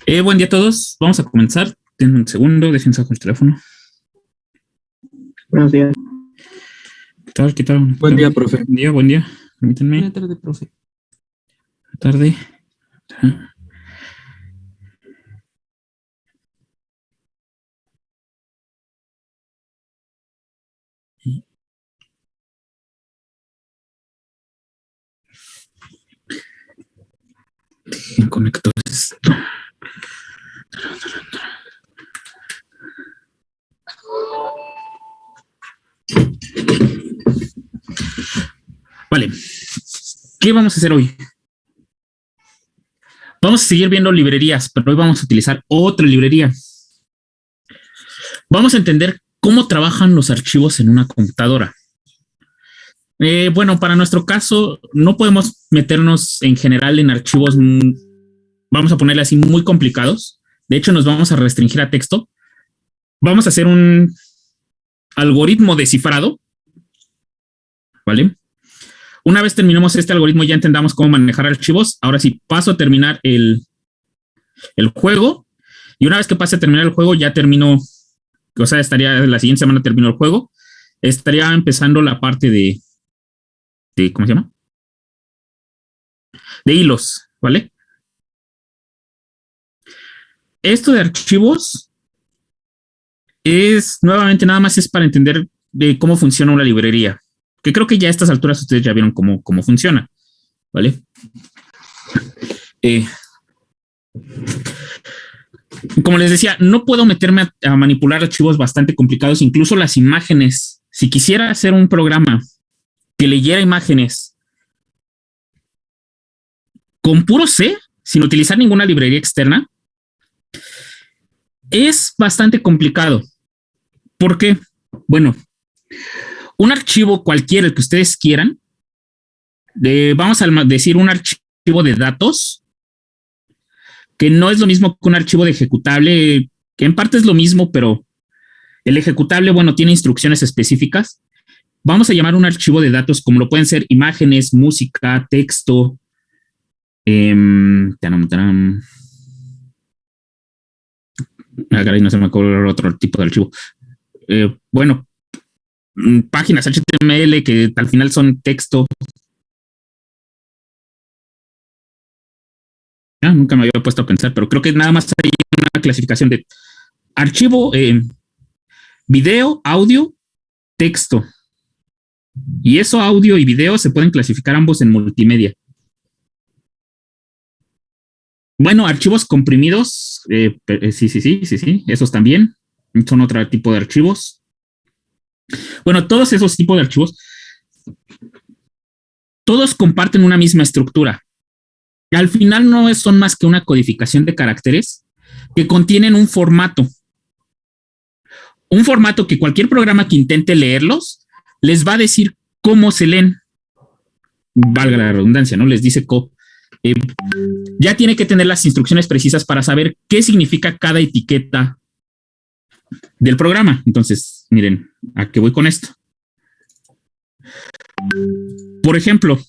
Buen día a todos. Vamos a comenzar. Denme un segundo, dejen sacar el teléfono. Buenos días. ¿Qué tal? ¿Qué tal? Buen día, profe. Buen día. Permítanme. Buena tarde, profe. Tarde. Conecto esto. Vale. ¿Qué vamos a hacer hoy? Vamos a seguir viendo librerías, pero hoy vamos a utilizar otra librería. Vamos a entender cómo trabajan los archivos en una computadora. Bueno, para nuestro caso, no podemos meternos en general en archivos, vamos a ponerle así, muy complicados. De hecho, nos vamos a restringir a texto. Vamos a hacer un algoritmo de cifrado, ¿vale? Una vez terminemos este algoritmo, ya entendamos cómo manejar archivos. Ahora sí, paso a terminar el juego. Y una vez que pase a terminar el juego, ya termino, o sea, la siguiente semana termino el juego. Estaría empezando la parte de ¿cómo se llama? De hilos, ¿vale? Esto de archivos nuevamente, nada más es para entender de cómo funciona una librería, que creo que ya a estas alturas ustedes ya vieron cómo funciona, ¿vale? Como les decía, no puedo meterme a manipular archivos bastante complicados, incluso las imágenes. Si quisiera hacer un programa que leyera imágenes con puro C, sin utilizar ninguna librería externa, es bastante complicado. ¿Por qué? Bueno, un archivo cualquiera, el que ustedes quieran, vamos a decir un archivo de datos, que no es lo mismo que un archivo de ejecutable, que en parte es lo mismo, pero el ejecutable, bueno, tiene instrucciones específicas. Vamos a llamar un archivo de datos como lo pueden ser imágenes, música, texto. No se me acuerdo otro tipo de archivo. Bueno, páginas HTML que al final son texto. Nunca me había puesto a pensar, pero creo que nada más hay una clasificación de archivo, video, audio, texto. Y eso, audio y video, se pueden clasificar ambos en multimedia. Bueno, archivos comprimidos, sí, esos también son otro tipo de archivos. Bueno, todos esos tipos de archivos, todos comparten una misma estructura. Al final no son más que una codificación de caracteres que contienen un formato. Un formato que cualquier programa que intente leerlos les va a decir cómo se leen. Valga la redundancia, ¿no? Les dice ya tiene que tener las instrucciones precisas para saber qué significa cada etiqueta del programa. Entonces, miren, ¿a qué voy con esto? Por ejemplo,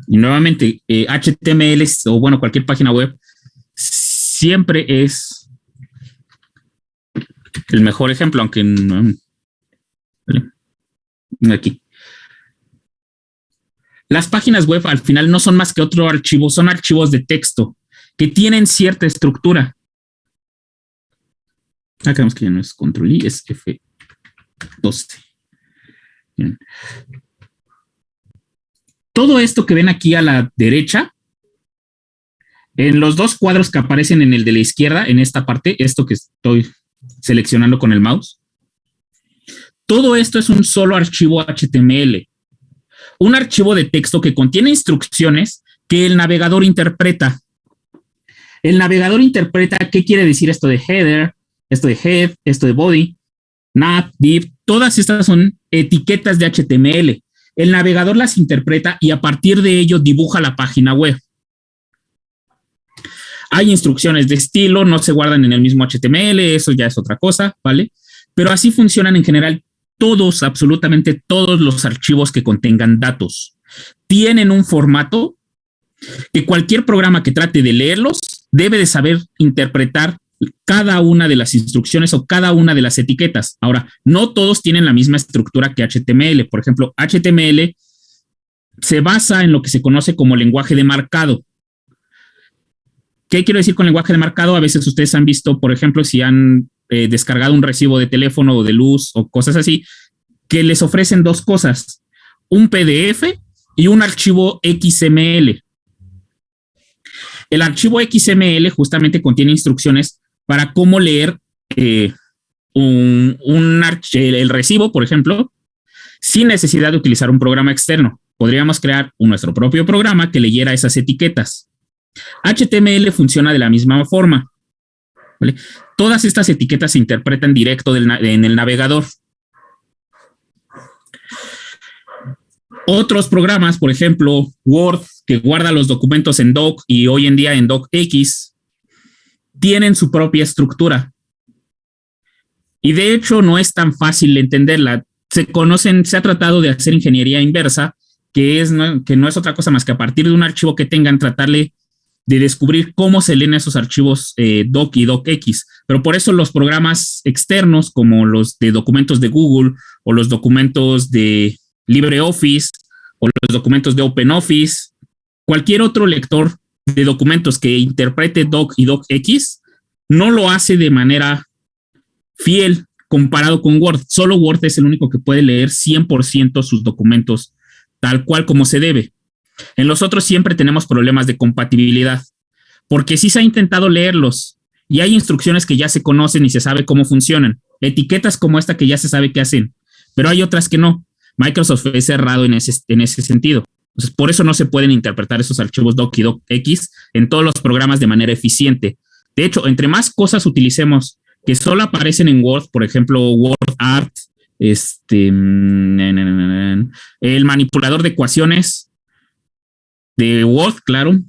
y nuevamente, HTML o bueno, cualquier página web siempre es el mejor ejemplo, aunque no. Aquí. Las páginas web al final no son más que otro archivo, son archivos de texto que tienen cierta estructura. Acá vemos que ya no es control I, es F12. Bien. Todo esto que ven aquí a la derecha, en los dos cuadros que aparecen en el de la izquierda, en esta parte, esto que estoy seleccionando con el mouse, todo esto es un solo archivo HTML. Un archivo de texto que contiene instrucciones que el navegador interpreta. El navegador interpreta qué quiere decir esto de header, esto de head, esto de body, nav, div. Todas estas son etiquetas de HTML. El navegador las interpreta y a partir de ello dibuja la página web. Hay instrucciones de estilo, no se guardan en el mismo HTML, eso ya es otra cosa, ¿vale? Pero así funcionan en general todos, absolutamente todos los archivos que contengan datos. Tienen un formato que cualquier programa que trate de leerlos debe de saber interpretar cada una de las instrucciones o cada una de las etiquetas. Ahora, no todos tienen la misma estructura que HTML. Por ejemplo, HTML se basa en lo que se conoce como lenguaje de marcado. ¿Qué quiero decir con lenguaje de marcado? A veces ustedes han visto, por ejemplo, si han descargado un recibo de teléfono o de luz o cosas así, que les ofrecen dos cosas, un PDF y un archivo XML. El archivo XML justamente contiene instrucciones para cómo leer el recibo, por ejemplo, sin necesidad de utilizar un programa externo. Podríamos crear nuestro propio programa que leyera esas etiquetas. HTML funciona de la misma forma, ¿vale? Todas estas etiquetas se interpretan directo en el navegador. Otros programas, por ejemplo, Word, que guarda los documentos en doc y hoy en día en docx, tienen su propia estructura. Y de hecho no es tan fácil entenderla. Se ha tratado de hacer ingeniería inversa, que no es otra cosa más que a partir de un archivo que tengan, tratarle de descubrir cómo se leen esos archivos doc y docx. Pero por eso los programas externos, como los de documentos de Google o los documentos de LibreOffice o los documentos de OpenOffice, cualquier otro lector de documentos que interprete doc y docx, no lo hace de manera fiel comparado con Word. Solo Word es el único que puede leer 100% sus documentos tal cual como se debe. En los otros siempre tenemos problemas de compatibilidad, porque sí se ha intentado leerlos y hay instrucciones que ya se conocen y se sabe cómo funcionan, etiquetas como esta que ya se sabe qué hacen, pero hay otras que no. Microsoft es cerrado en ese sentido. Entonces, por eso no se pueden interpretar esos archivos doc y docx en todos los programas de manera eficiente. De hecho, entre más cosas utilicemos que solo aparecen en Word, por ejemplo, WordArt, el manipulador de ecuaciones de Word, claro.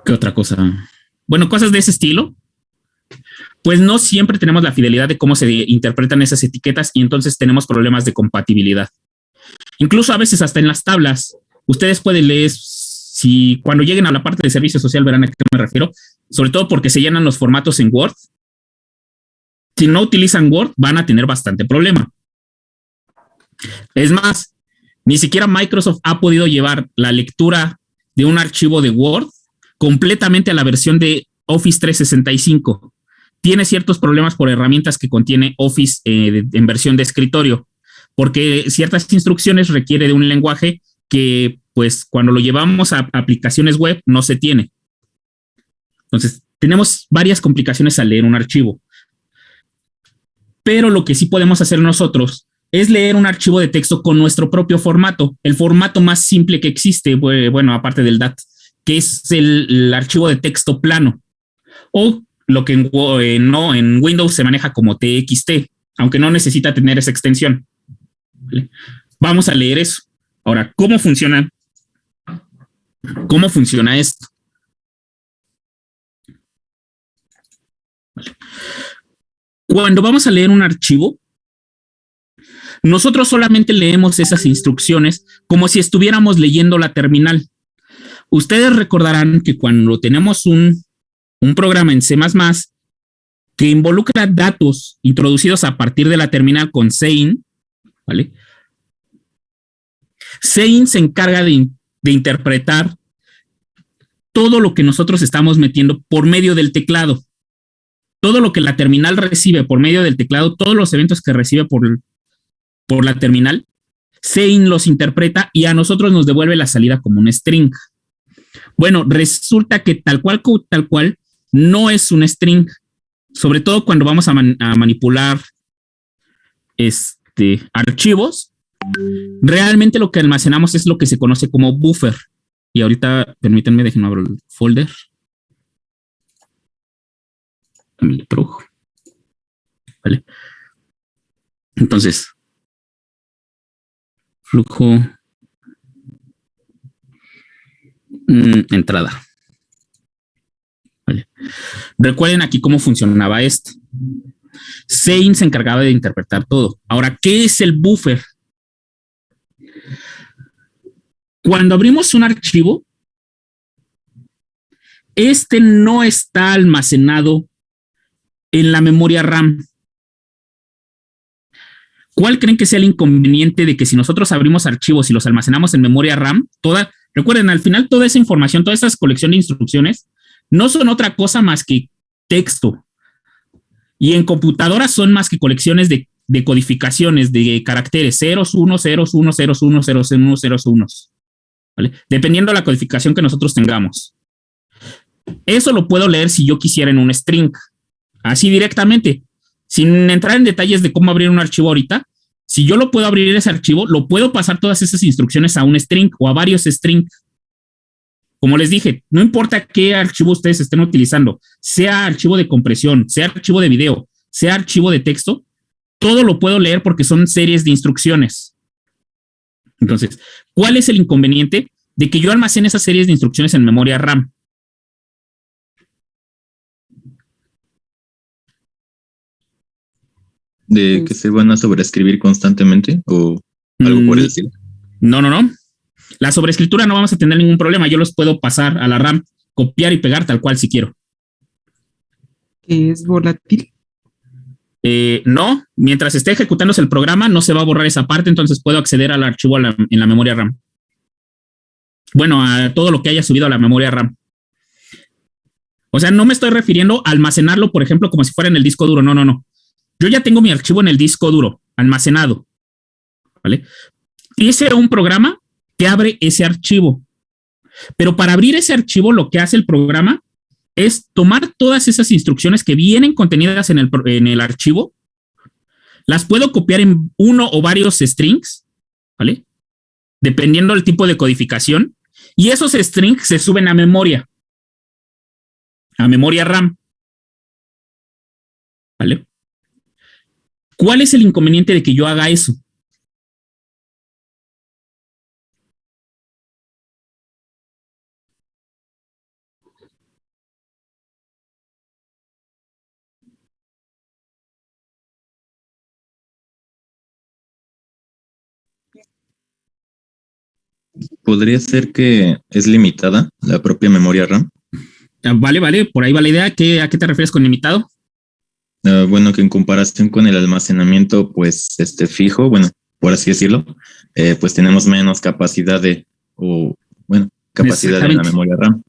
¿Qué otra cosa? Bueno, cosas de ese estilo. Pues no siempre tenemos la fidelidad de cómo se interpretan esas etiquetas y entonces tenemos problemas de compatibilidad. Incluso a veces hasta en las tablas, ustedes pueden leer, si cuando lleguen a la parte de servicio social verán a qué me refiero, sobre todo porque se llenan los formatos en Word. Si no utilizan Word, van a tener bastante problema. Es más, ni siquiera Microsoft ha podido llevar la lectura de un archivo de Word completamente a la versión de Office 365. Tiene ciertos problemas por herramientas que contiene Office en versión de escritorio, porque ciertas instrucciones requiere de un lenguaje que, pues, cuando lo llevamos a aplicaciones web, no se tiene. Entonces, tenemos varias complicaciones al leer un archivo. Pero lo que sí podemos hacer nosotros es leer un archivo de texto con nuestro propio formato, el formato más simple que existe, bueno, aparte del DAT, que es el archivo de texto plano, o lo que en Windows se maneja como TXT, aunque no necesita tener esa extensión. ¿Vale? Vamos a leer eso. Ahora, ¿cómo funciona? ¿Cómo funciona esto? Vale. Cuando vamos a leer un archivo, nosotros solamente leemos esas instrucciones como si estuviéramos leyendo la terminal. Ustedes recordarán que cuando tenemos un programa en C++ que involucra datos introducidos a partir de la terminal con Sein, ¿vale? Sein se encarga de interpretar todo lo que nosotros estamos metiendo por medio del teclado. Todo lo que la terminal recibe por medio del teclado, todos los eventos que recibe por la terminal, Sein los interpreta y a nosotros nos devuelve la salida como un string. Bueno, resulta que tal cual no es un string, sobre todo cuando vamos a manipular archivos. Realmente lo que almacenamos es lo que se conoce como buffer. Y ahorita, permítanme, déjenme abrir el folder. ¿Vale? Entonces, flujo, entrada. ¿Vale? Recuerden aquí cómo funcionaba esto. Sein se encargaba de interpretar todo. Ahora, ¿qué es el buffer? Cuando abrimos un archivo, este no está almacenado en la memoria RAM. ¿Cuál creen que sea el inconveniente de que si nosotros abrimos archivos y los almacenamos en memoria RAM, recuerden, al final toda esa información, toda esa colección de instrucciones, no son otra cosa más que texto. Y en computadoras son más que colecciones de codificaciones, de caracteres, ceros, unos, ceros, unos, ceros, unos, ceros, unos, ceros, unos. ¿Vale? Dependiendo de la codificación que nosotros tengamos. Eso lo puedo leer si yo quisiera en un string. Así directamente. Sin entrar en detalles de cómo abrir un archivo ahorita, si yo lo puedo abrir ese archivo, lo puedo pasar todas esas instrucciones a un string o a varios strings. Como les dije, no importa qué archivo ustedes estén utilizando, sea archivo de compresión, sea archivo de video, sea archivo de texto, todo lo puedo leer porque son series de instrucciones. Entonces, ¿cuál es el inconveniente de que yo almacene esas series de instrucciones en memoria RAM? ¿De que se van a sobreescribir constantemente o algo por el estilo? No. La sobreescritura no vamos a tener ningún problema. Yo los puedo pasar a la RAM, copiar y pegar tal cual si quiero. ¿Es volátil? No, mientras esté ejecutándose el programa no se va a borrar esa parte, entonces puedo acceder al archivo en la memoria RAM. Bueno, a todo lo que haya subido a la memoria RAM. O sea, no me estoy refiriendo a almacenarlo, por ejemplo, como si fuera en el disco duro. No. Yo ya tengo mi archivo en el disco duro, almacenado. ¿Vale? Hice un programa que abre ese archivo. Pero para abrir ese archivo, lo que hace el programa es tomar todas esas instrucciones que vienen contenidas en el archivo, las puedo copiar en uno o varios strings, ¿vale? Dependiendo del tipo de codificación, y esos strings se suben a memoria RAM, ¿vale? ¿Cuál es el inconveniente de que yo haga eso? ¿Podría ser que es limitada la propia memoria RAM? Vale, por ahí va la idea. ¿A qué te refieres con limitado? Bueno, que en comparación con el almacenamiento, pues, fijo, bueno, por así decirlo, pues tenemos menos capacidad capacidad en la memoria RAM.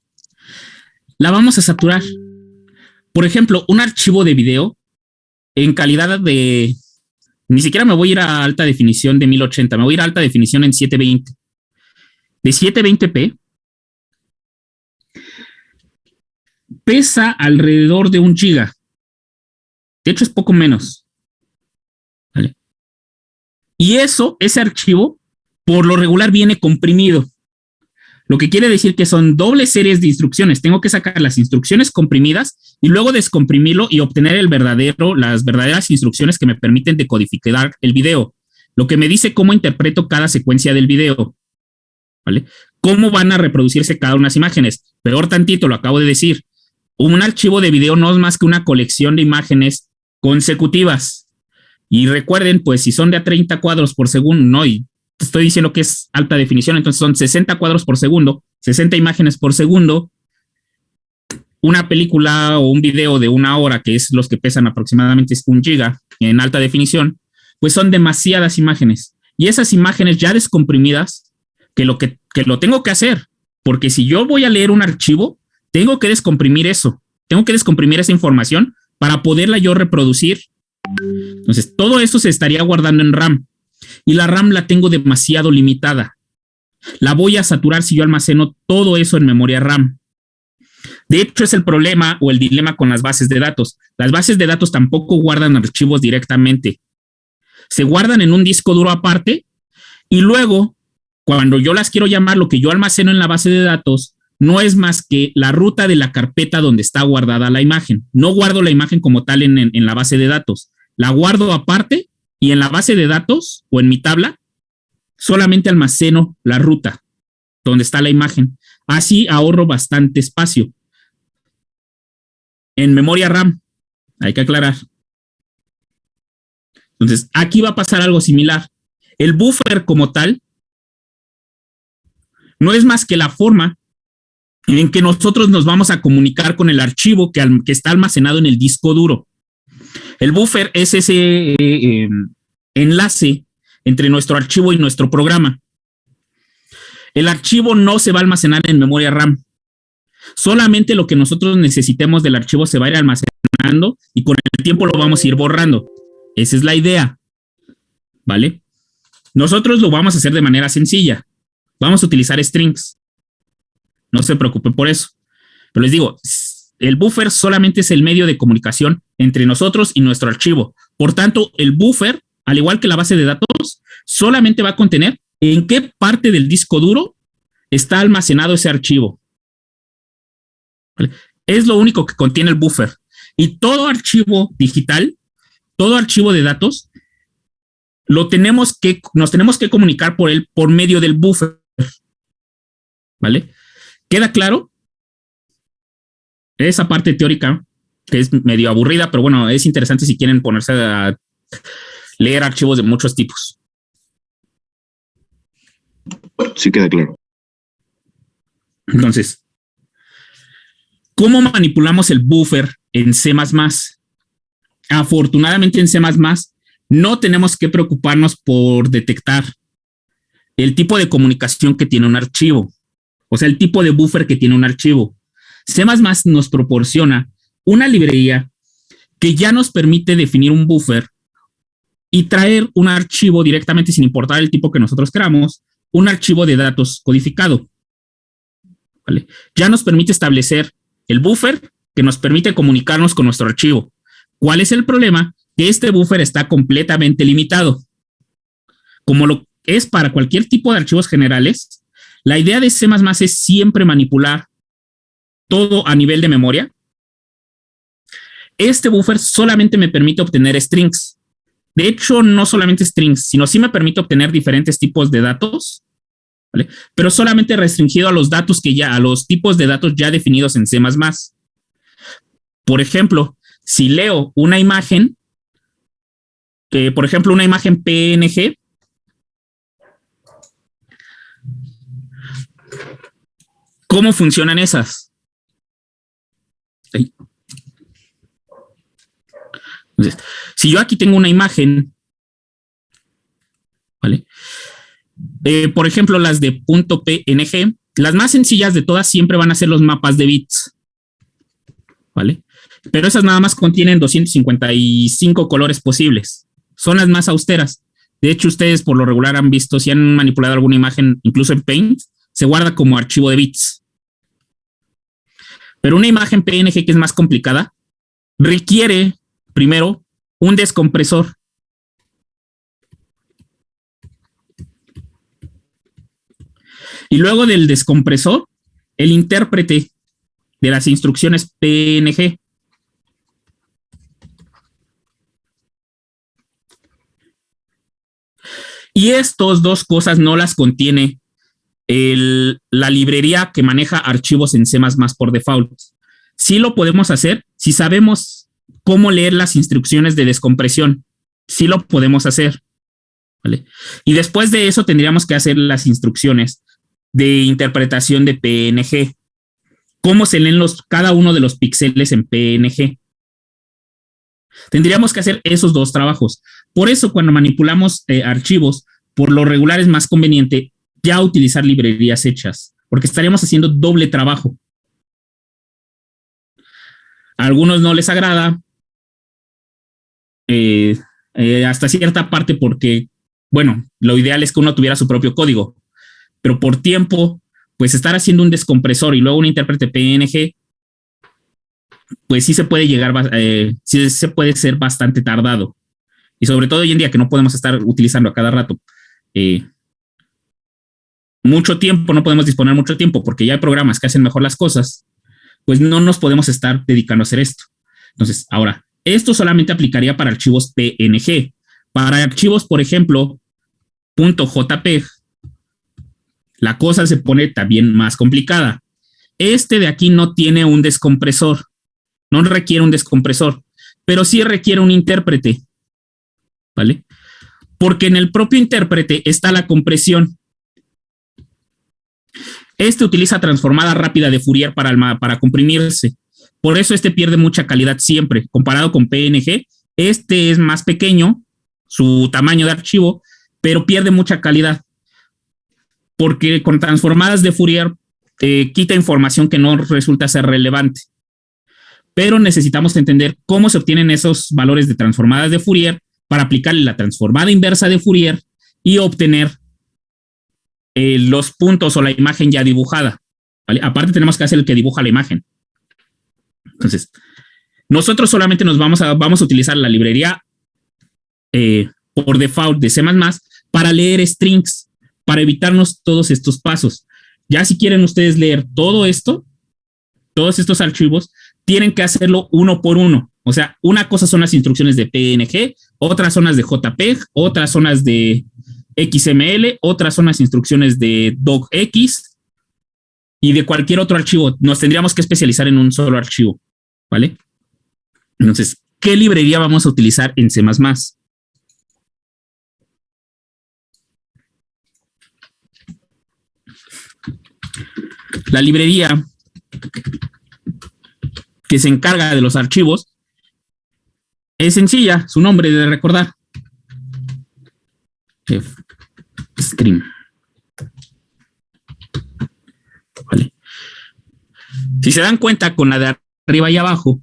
La vamos a saturar. Por ejemplo, un archivo de video en calidad de... Ni siquiera me voy a ir a alta definición de 1080, me voy a ir a alta definición en 720. De 720p pesa alrededor de 1 giga. De hecho, es poco menos. ¿Vale? Y ese archivo, por lo regular, viene comprimido. Lo que quiere decir que son dobles series de instrucciones. Tengo que sacar las instrucciones comprimidas y luego descomprimirlo y obtener las verdaderas instrucciones que me permiten decodificar el video. Lo que me dice cómo interpreto cada secuencia del video. ¿Vale? ¿Cómo van a reproducirse cada una de las imágenes? Peor tantito, lo acabo de decir. Un archivo de video no es más que una colección de imágenes consecutivas. Y recuerden, pues, si son de a 30 cuadros por segundo, no, y estoy diciendo que es alta definición, entonces son 60 cuadros por segundo, 60 imágenes por segundo. Una película o un video de 1 hora, que es los que pesan aproximadamente 1 giga en alta definición, pues son demasiadas imágenes. Y esas imágenes ya descomprimidas, que lo tengo que hacer, porque si yo voy a leer un archivo, tengo que descomprimir eso, tengo que descomprimir esa información para poderla yo reproducir. Entonces, todo eso se estaría guardando en RAM y la RAM la tengo demasiado limitada. La voy a saturar si yo almaceno todo eso en memoria RAM. De hecho, es el problema o el dilema con las bases de datos. Las bases de datos tampoco guardan archivos directamente. Se guardan en un disco duro aparte y luego, cuando yo las quiero llamar, lo que yo almaceno en la base de datos no es más que la ruta de la carpeta donde está guardada la imagen. No guardo la imagen como tal en la base de datos. La guardo aparte y en la base de datos o en mi tabla solamente almaceno la ruta donde está la imagen. Así ahorro bastante espacio. En memoria RAM, hay que aclarar. Entonces, aquí va a pasar algo similar. El buffer como tal no es más que la forma en que nosotros nos vamos a comunicar con el archivo que está almacenado en el disco duro. El buffer es ese enlace entre nuestro archivo y nuestro programa. El archivo no se va a almacenar en memoria RAM. Solamente lo que nosotros necesitemos del archivo se va a ir almacenando y con el tiempo lo vamos a ir borrando. Esa es la idea, ¿vale? Nosotros lo vamos a hacer de manera sencilla. Vamos a utilizar strings. No se preocupen por eso. Pero les digo, el buffer solamente es el medio de comunicación entre nosotros y nuestro archivo. Por tanto, el buffer, al igual que la base de datos, solamente va a contener en qué parte del disco duro está almacenado ese archivo. ¿Vale? Es lo único que contiene el buffer. Y todo archivo digital, todo archivo de datos, nos tenemos que comunicar por él por medio del buffer. ¿Vale? ¿Queda claro? Esa parte teórica, que es medio aburrida, pero bueno, es interesante si quieren ponerse a leer archivos de muchos tipos. Sí queda claro. Entonces, ¿cómo manipulamos el buffer en C++? Afortunadamente en C++ no tenemos que preocuparnos por detectar el tipo de comunicación que tiene un archivo, o sea, el tipo de buffer que tiene un archivo. C++ nos proporciona una librería que ya nos permite definir un buffer y traer un archivo directamente, sin importar el tipo que nosotros queramos, un archivo de datos codificado. ¿Vale? Ya nos permite establecer el buffer que nos permite comunicarnos con nuestro archivo. ¿Cuál es el problema? Que este buffer está completamente limitado. Como lo es para cualquier tipo de archivos generales, la idea de C++ es siempre manipular todo a nivel de memoria. Este buffer solamente me permite obtener strings. De hecho, no solamente strings, sino sí me permite obtener diferentes tipos de datos, ¿vale? Pero solamente restringido a los datos a los tipos de datos ya definidos en C++. Por ejemplo, si leo una imagen, por ejemplo, una imagen PNG, ¿cómo funcionan esas? Entonces, si yo aquí tengo una imagen, ¿vale? Por ejemplo, las de .png, las más sencillas de todas siempre van a ser los mapas de bits, ¿vale? Pero esas nada más contienen 255 colores posibles. Son las más austeras. De hecho, ustedes por lo regular han visto, si han manipulado alguna imagen, incluso en Paint, se guarda como archivo de bits. Pero una imagen PNG que es más complicada, requiere primero un descompresor. Y luego del descompresor, el intérprete de las instrucciones PNG. Y estas dos cosas no las contiene la librería que maneja archivos en C++ por default. Sí lo podemos hacer si sabemos cómo leer las instrucciones de descompresión. Sí lo podemos hacer, ¿vale? Y después de eso tendríamos que hacer las instrucciones de interpretación de PNG. ¿Cómo se leen cada uno de los píxeles en PNG? Tendríamos que hacer esos dos trabajos. Por eso, cuando manipulamos archivos, por lo regular es más conveniente ya utilizar librerías hechas, porque estaríamos haciendo doble trabajo. A algunos no les agrada, hasta cierta parte, porque, bueno, lo ideal es que uno tuviera su propio código, pero por tiempo, pues estar haciendo un descompresor y luego un intérprete PNG, pues sí se puede sí se puede ser bastante tardado. Y sobre todo hoy en día que no podemos estar utilizando a cada rato mucho tiempo, no podemos disponer mucho tiempo porque ya hay programas que hacen mejor las cosas, pues no nos podemos estar dedicando a hacer esto. Entonces, ahora, esto solamente aplicaría para archivos PNG. Para archivos, por ejemplo, .jpeg, la cosa se pone también más complicada. Este de aquí no tiene un descompresor, no requiere un descompresor, pero sí requiere un intérprete, ¿vale? Porque en el propio intérprete está la compresión. Este utiliza transformada rápida de Fourier para comprimirse. Por eso este pierde mucha calidad siempre. Comparado con PNG, este es más pequeño, su tamaño de archivo, pero pierde mucha calidad. Porque con transformadas de Fourier quita información que no resulta ser relevante. Pero necesitamos entender cómo se obtienen esos valores de transformadas de Fourier para aplicarle la transformada inversa de Fourier y obtener los puntos o la imagen ya dibujada. ¿Vale? Aparte tenemos que hacer el que dibuja la imagen. Entonces, nosotros solamente vamos a utilizar la librería por default de C++ para leer strings, para evitarnos todos estos pasos. Ya si quieren ustedes leer todo esto, todos estos archivos, tienen que hacerlo uno por uno. O sea, una cosa son las instrucciones de PNG, otras son las de JPEG, otras son las de XML, otras son las instrucciones de docx y de cualquier otro archivo. Nos tendríamos que especializar en un solo archivo, ¿vale? Entonces, ¿qué librería vamos a utilizar en C++? La librería que se encarga de los archivos es sencilla, su nombre de recordar. Stream. Vale. Si se dan cuenta con la de arriba y abajo,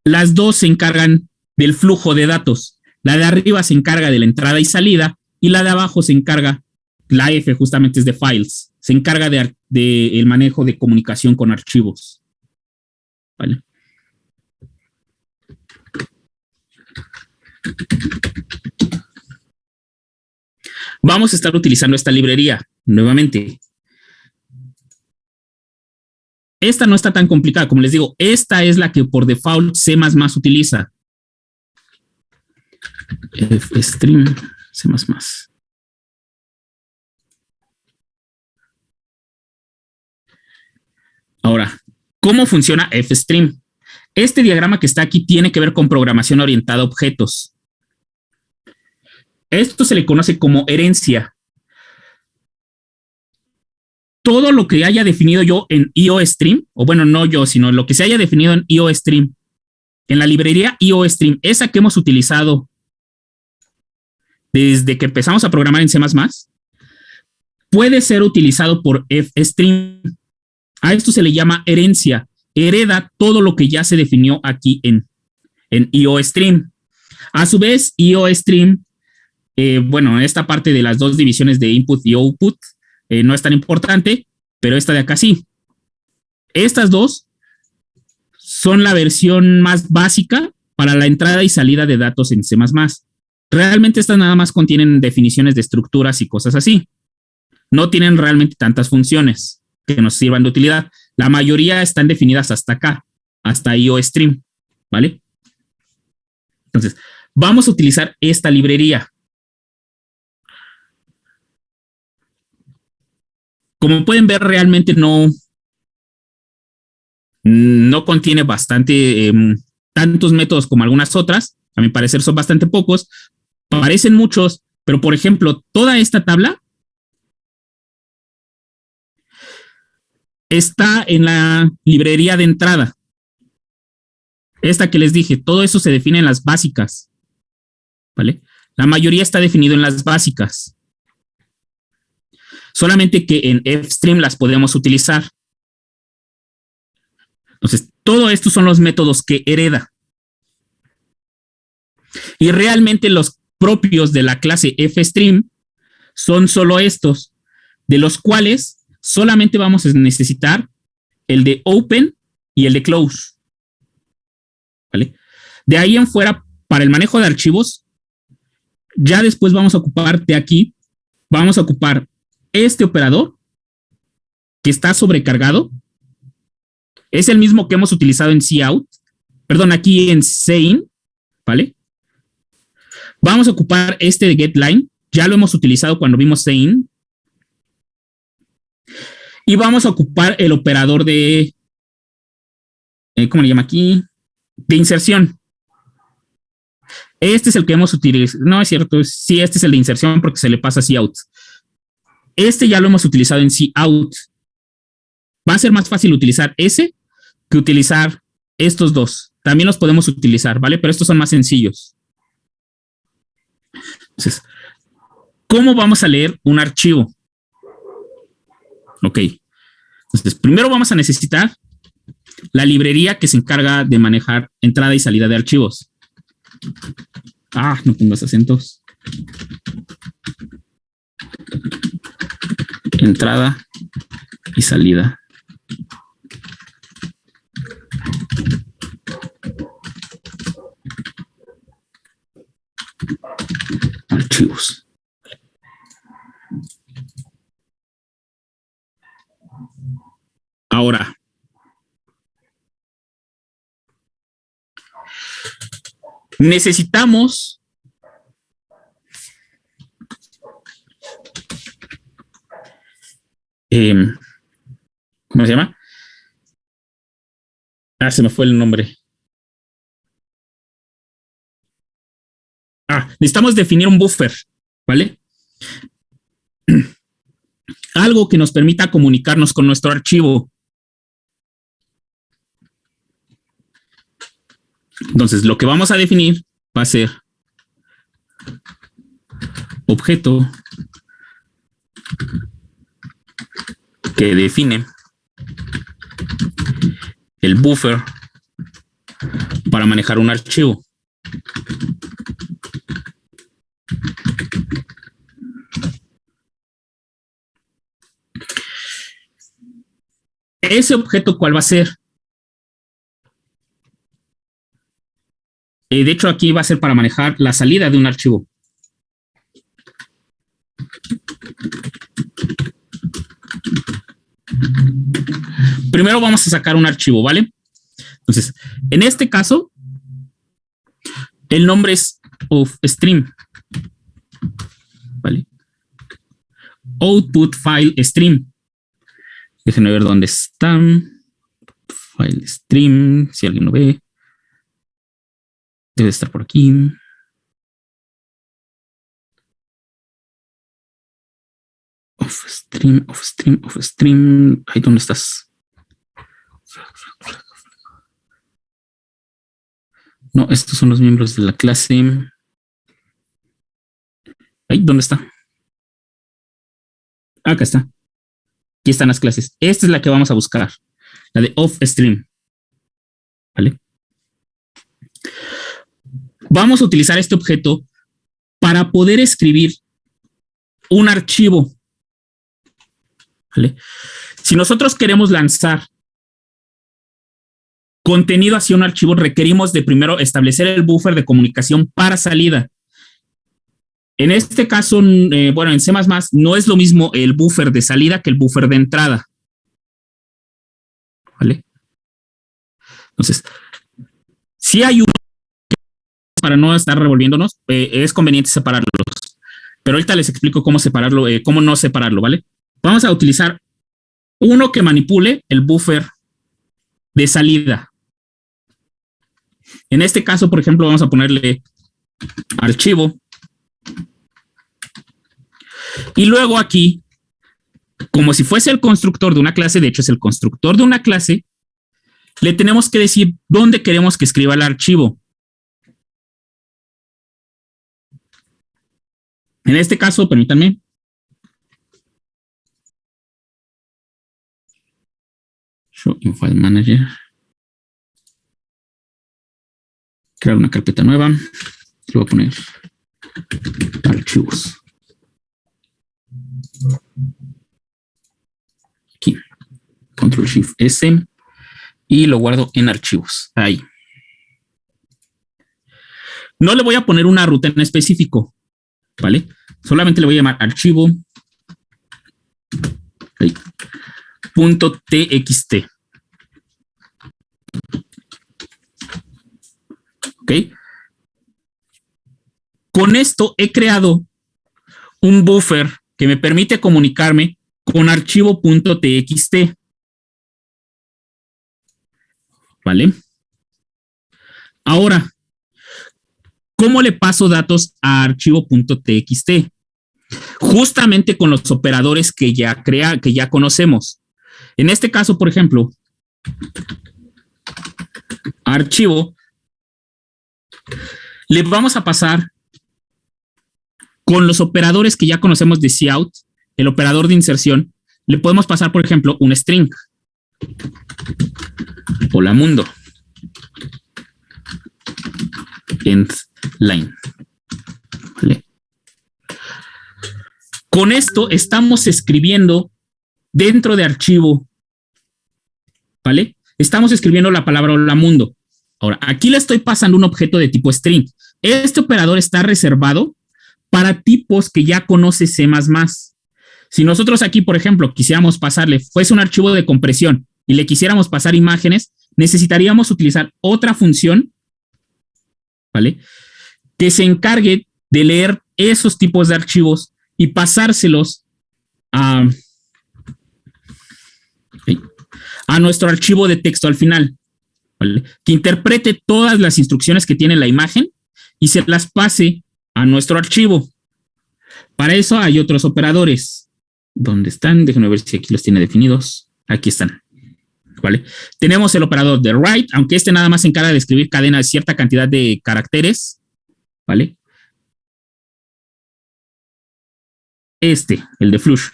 las dos se encargan del flujo de datos. La de arriba se encarga de la entrada y salida y la de abajo se encarga, la F justamente es de files, se encarga de el manejo de comunicación con archivos. ¿Vale? Vamos a estar utilizando esta librería nuevamente. Esta no está tan complicada, como les digo, esta es la que por default C++ utiliza. Stream C++. Ahora, ¿cómo funciona FStream? Este diagrama que está aquí tiene que ver con programación orientada a objetos. Esto se le conoce como herencia. Todo lo que haya definido yo en IOStream, o bueno, no yo, sino lo que se haya definido en IOStream, en la librería IOStream, esa que hemos utilizado desde que empezamos a programar en C++, puede ser utilizado por FStream. A esto se le llama herencia. Hereda todo lo que ya se definió aquí en IOStream. A su vez, IOStream, bueno, esta parte de las dos divisiones de input y output no es tan importante, pero esta de acá sí. Estas dos son la versión más básica para la entrada y salida de datos en C++. Realmente estas nada más contienen definiciones de estructuras y cosas así. No tienen realmente tantas funciones que nos sirvan de utilidad. La mayoría están definidas hasta acá, hasta IOStream, ¿vale? Entonces, vamos a utilizar esta librería. Como pueden ver, realmente no contiene tantos métodos como algunas otras. A mi parecer son bastante pocos. Parecen muchos, pero por ejemplo, toda esta tabla está en la librería de entrada. Esta que les dije, todo eso se define en las básicas, ¿vale? La mayoría está definido en las básicas. Solamente que en FStream las podemos utilizar. Entonces, todo esto son los métodos que hereda. Y realmente los propios de la clase FStream son solo estos, de los cuales solamente vamos a necesitar el de open y el de close. ¿Vale? De ahí en fuera, para el manejo de archivos, ya después vamos a ocupar de aquí, vamos a ocupar este operador que está sobrecargado. Es el mismo que hemos utilizado en cout, perdón, aquí en sein, ¿vale? Vamos a ocupar este de getLine, ya lo hemos utilizado cuando vimos sein. Y vamos a ocupar el operador de, ¿cómo le llama aquí? De inserción. Este es el que hemos utilizado. No es cierto. Sí, este es el de inserción porque se le pasa cout. Este ya lo hemos utilizado en cout. Va a ser más fácil utilizar ese que utilizar estos dos. También los podemos utilizar, ¿vale? Pero estos son más sencillos. Entonces, ¿cómo vamos a leer un archivo? Ok. Entonces, primero vamos a necesitar la librería que se encarga de manejar entrada y salida de archivos. No pongas acentos. Entrada y salida. Archivos. Ahora, necesitamos ¿cómo se llama? Se me fue el nombre. Necesitamos definir un buffer, ¿vale? Algo que nos permita comunicarnos con nuestro archivo. Entonces, lo que vamos a definir va a ser objeto que define el buffer para manejar un archivo. Ese objeto, ¿cuál va a ser? De hecho, aquí va a ser para manejar la salida de un archivo. Primero vamos a sacar un archivo, ¿vale? Entonces, en este caso, el nombre es ofstream, ¿vale? Output file stream. Déjenme ver dónde están. File stream, si alguien lo ve. Debe estar por aquí. Offstream. Ahí, ¿dónde estás? No, estos son los miembros de la clase. Ahí, ¿dónde está? Acá está. Aquí están las clases. Esta es la que vamos a buscar. La de offstream. ¿Vale? Vamos a utilizar este objeto para poder escribir un archivo. ¿Vale? Si nosotros queremos lanzar contenido hacia un archivo, requerimos de primero establecer el buffer de comunicación para salida. En este caso, en C++ no es lo mismo el buffer de salida que el buffer de entrada. ¿Vale? Entonces, si hay uno, para no estar revolviéndonos, es conveniente separarlos. Pero ahorita les explico cómo separarlo, cómo no separarlo, ¿vale? Vamos a utilizar uno que manipule el buffer de salida. En este caso, por ejemplo, vamos a ponerle archivo. Y luego aquí, como si fuese el constructor de una clase, de hecho es el constructor de una clase, le tenemos que decir dónde queremos que escriba el archivo. En este caso, permítanme. Show in File Manager. Crear una carpeta nueva. Le voy a poner archivos. Aquí. Control Shift S. Y lo guardo en archivos. Ahí. No le voy a poner una ruta en específico. ¿Vale? Solamente le voy a llamar archivo. Ahí. .txt. ¿Ok? Con esto he creado un buffer que me permite comunicarme con archivo.txt. ¿Vale? Ahora, ¿Cómo le paso datos a archivo.txt? Justamente con los operadores que ya conocemos. En este caso, por ejemplo, archivo, le vamos a pasar con los operadores que ya conocemos de cout, el operador de inserción, le podemos pasar, por ejemplo, un string. Hola mundo. End line. ¿Vale? Con esto estamos escribiendo dentro de archivo, ¿vale? Estamos escribiendo la palabra hola mundo. Ahora, aquí le estoy pasando un objeto de tipo string. Este operador está reservado para tipos que ya conoce C++. Si nosotros aquí, por ejemplo, quisiéramos pasarle, fuese un archivo de compresión y le quisiéramos pasar imágenes, necesitaríamos utilizar otra función, ¿vale? Que se encargue de leer esos tipos de archivos y pasárselos a nuestro archivo de texto al final, ¿vale? Que interprete todas las instrucciones que tiene la imagen y se las pase a nuestro archivo. Para eso hay otros operadores. ¿Dónde están? Déjenme ver si aquí los tiene definidos. Aquí están, ¿vale? Tenemos el operador de write, aunque este nada más se encarga de escribir cadenas de cierta cantidad de caracteres, ¿vale? El de flush.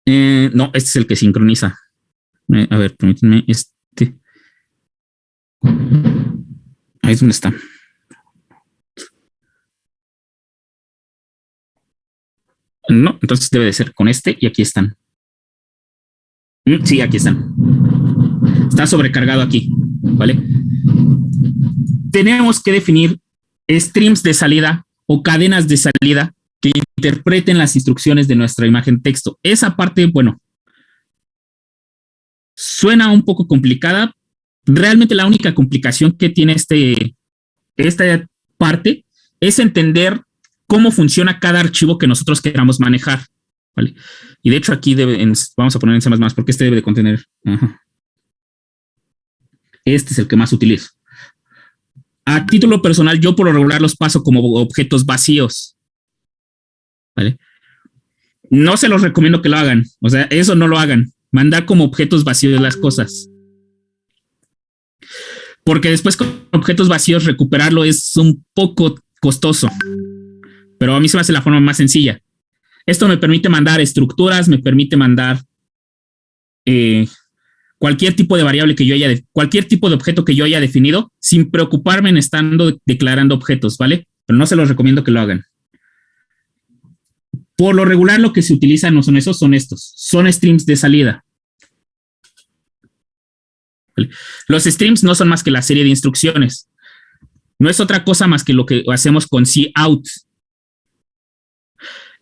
No, este es el que sincroniza. A ver, permítanme, ahí es donde está. No, entonces debe de ser con este y aquí están. Sí, aquí están. Está sobrecargado aquí, ¿vale? Tenemos que definir streams de salida o cadenas de salida que interpreten las instrucciones de nuestra imagen texto. Esa parte, bueno, suena un poco complicada. Realmente la única complicación que tiene esta parte es entender cómo funciona cada archivo que nosotros queramos manejar, ¿vale? Y de hecho aquí vamos a poner en C++ porque este debe de contener. Este es el que más utilizo. A título personal, yo por lo regular los paso como objetos vacíos, ¿vale? No se los recomiendo que lo hagan. O sea, eso no lo hagan. Mandar como objetos vacíos las cosas. Porque después con objetos vacíos recuperarlo es un poco costoso. Pero a mí se me hace la forma más sencilla. Esto me permite mandar estructuras, me permite mandar cualquier tipo de variable que yo cualquier tipo de objeto que yo haya definido sin preocuparme en estando declarando objetos, ¿vale? Pero no se los recomiendo que lo hagan. Por lo regular lo que se utiliza no son esos, son estos. Son streams de salida. ¿Vale? Los streams no son más que la serie de instrucciones. No es otra cosa más que lo que hacemos con cout.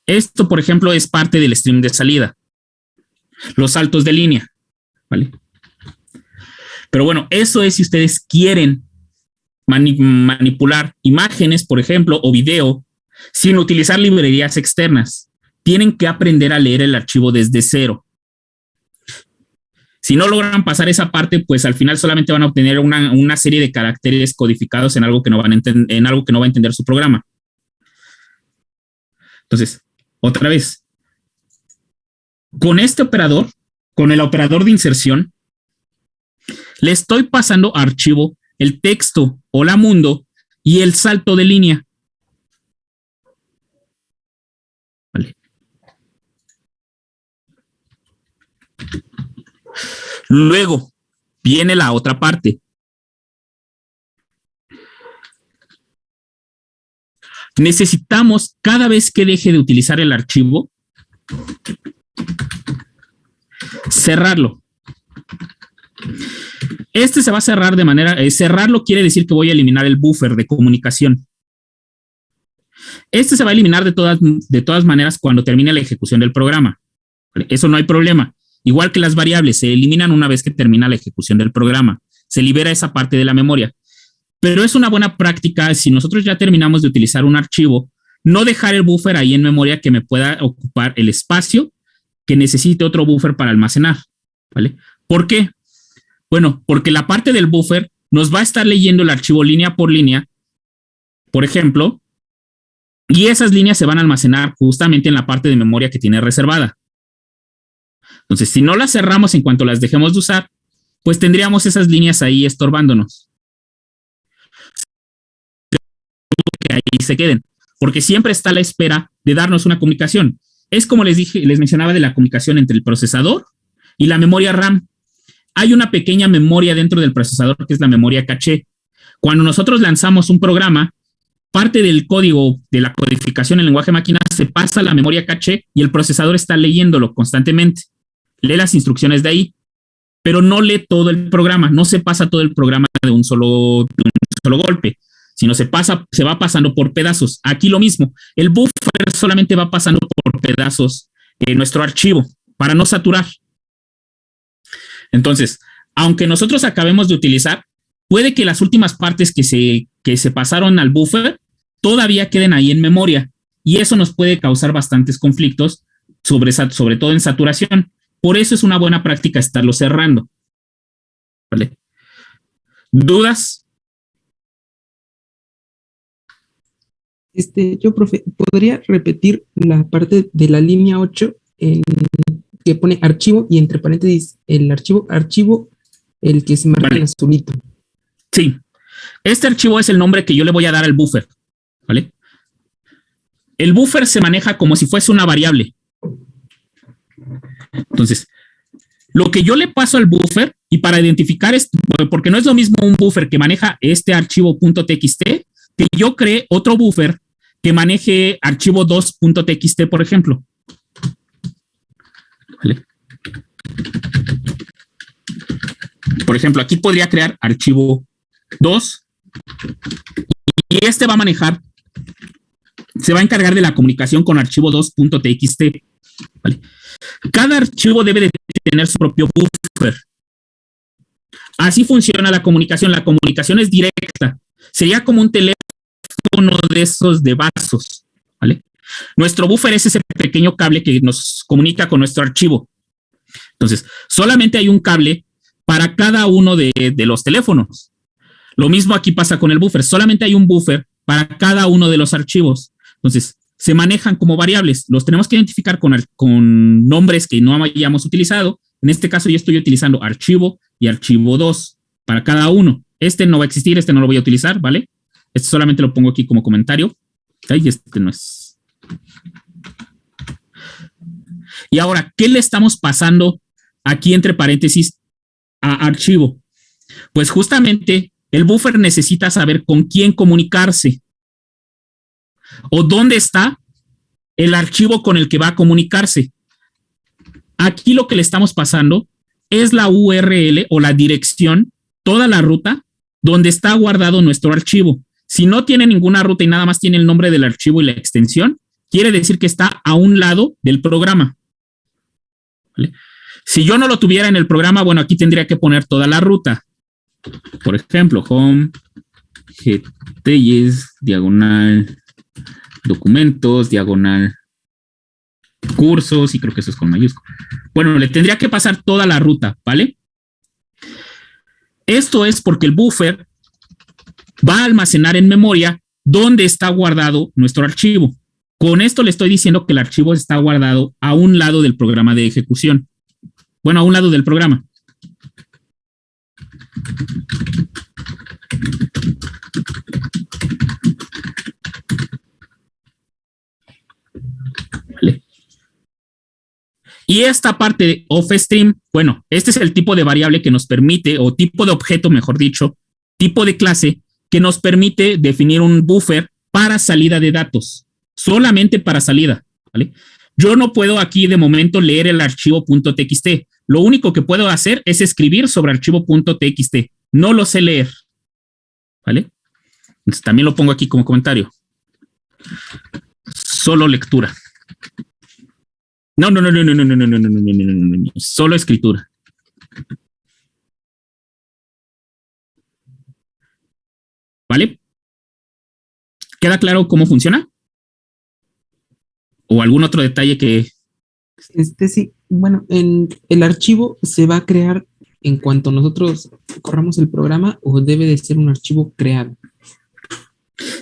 Esto, por ejemplo, es parte del stream de salida. Los saltos de línea, ¿vale? Pero bueno, eso es si ustedes quieren manipular imágenes, por ejemplo, o video, sin utilizar librerías externas. Tienen que aprender a leer el archivo desde cero. Si no logran pasar esa parte, pues al final solamente van a obtener una serie de caracteres codificados en algo que no va a entender su programa. Entonces, otra vez, con este operador, con el operador de inserción, le estoy pasando a archivo el texto hola mundo y el salto de línea. Vale. Luego viene la otra parte. Necesitamos, cada vez que deje de utilizar el archivo, cerrarlo. Este se va a cerrar de manera... cerrarlo quiere decir que voy a eliminar el buffer de comunicación. Este se va a eliminar de todas maneras cuando termine la ejecución del programa. Eso no hay problema. Igual que las variables, se eliminan una vez que termina la ejecución del programa. Se libera esa parte de la memoria. Pero es una buena práctica, si nosotros ya terminamos de utilizar un archivo, no dejar el buffer ahí en memoria que me pueda ocupar el espacio que necesite otro buffer para almacenar, ¿vale? ¿Por qué? Bueno, porque la parte del buffer nos va a estar leyendo el archivo línea por línea, por ejemplo, y esas líneas se van a almacenar justamente en la parte de memoria que tiene reservada. Entonces, si no las cerramos en cuanto las dejemos de usar, pues tendríamos esas líneas ahí estorbándonos. Que ahí se queden, porque siempre está a la espera de darnos una comunicación. Es como les dije, les mencionaba de la comunicación entre el procesador y la memoria RAM. Hay una pequeña memoria dentro del procesador que es la memoria caché. Cuando nosotros lanzamos un programa, parte del código de la codificación en lenguaje máquina se pasa a la memoria caché y el procesador está leyéndolo constantemente. Lee las instrucciones de ahí, pero no lee todo el programa, no se pasa todo el programa de un solo golpe, sino se va pasando por pedazos. Aquí lo mismo, el buffer solamente va pasando por pedazos nuestro archivo para no saturar. Entonces, aunque nosotros acabemos de utilizar, puede que las últimas partes que se pasaron al buffer todavía queden ahí en memoria y eso nos puede causar bastantes conflictos, sobre todo en saturación. Por eso es una buena práctica estarlo cerrando. ¿Vale? ¿Dudas? Yo, profe, ¿podría repetir la parte de la línea 8 que pone archivo y entre paréntesis el archivo, el que se marca en azulito? Sí. Este archivo es el nombre que yo le voy a dar al buffer. ¿Vale? El buffer se maneja como si fuese una variable. Entonces, lo que yo le paso al buffer, y para identificar esto, porque no es lo mismo un buffer que maneja este archivo .txt, que yo cree otro buffer que maneje archivo 2.txt, por ejemplo. ¿Vale? Por ejemplo, aquí podría crear archivo 2 y este va a manejar, se va a encargar de la comunicación con archivo 2.txt. ¿Vale? Cada archivo debe de tener su propio buffer. Así funciona la comunicación. La comunicación es directa. Sería como un teléfono de esos de vasos. ¿Vale? Nuestro buffer es ese pequeño cable que nos comunica con nuestro archivo. Entonces, solamente hay un cable para cada uno de los teléfonos. Lo mismo aquí pasa con el buffer. Solamente hay un buffer para cada uno de los archivos. Entonces, se manejan como variables. Los tenemos que identificar con nombres que no hayamos utilizado. En este caso, yo estoy utilizando archivo y archivo 2 para cada uno. Este no va a existir, este no lo voy a utilizar, ¿vale? Este solamente lo pongo aquí como comentario. Y este no es. Y ahora, ¿qué le estamos pasando aquí entre paréntesis a archivo? Pues justamente el buffer necesita saber con quién comunicarse o dónde está el archivo con el que va a comunicarse. Aquí lo que le estamos pasando es la URL o la dirección, toda la ruta donde está guardado nuestro archivo. Si no tiene ninguna ruta y nada más tiene el nombre del archivo y la extensión, quiere decir que está a un lado del programa. ¿Vale? Si yo no lo tuviera en el programa, bueno, aquí tendría que poner toda la ruta. Por ejemplo, home, GTS, diagonal, documentos, diagonal, cursos, y creo que eso es con mayúscula. Bueno, le tendría que pasar toda la ruta, ¿vale? Esto es porque el buffer va a almacenar en memoria dónde está guardado nuestro archivo. Con esto le estoy diciendo que el archivo está guardado a un lado del programa de ejecución. Bueno, a un lado del programa. Vale. Y esta parte de offstream, bueno, este es el tipo de variable que nos permite, o tipo de objeto, mejor dicho, tipo de clase, que nos permite definir un buffer para salida de datos, solamente para salida, ¿vale? Yo no puedo aquí de momento leer el archivo .txt. Lo único que puedo hacer es escribir sobre archivo .txt. No lo sé leer, ¿vale? Entonces, también lo pongo aquí como comentario. Solo lectura. No. Solo escritura. ¿Vale? ¿Queda claro cómo funciona? ¿O algún otro detalle que...? Sí, bueno, en el archivo se va a crear en cuanto nosotros corramos el programa o debe de ser un archivo creado?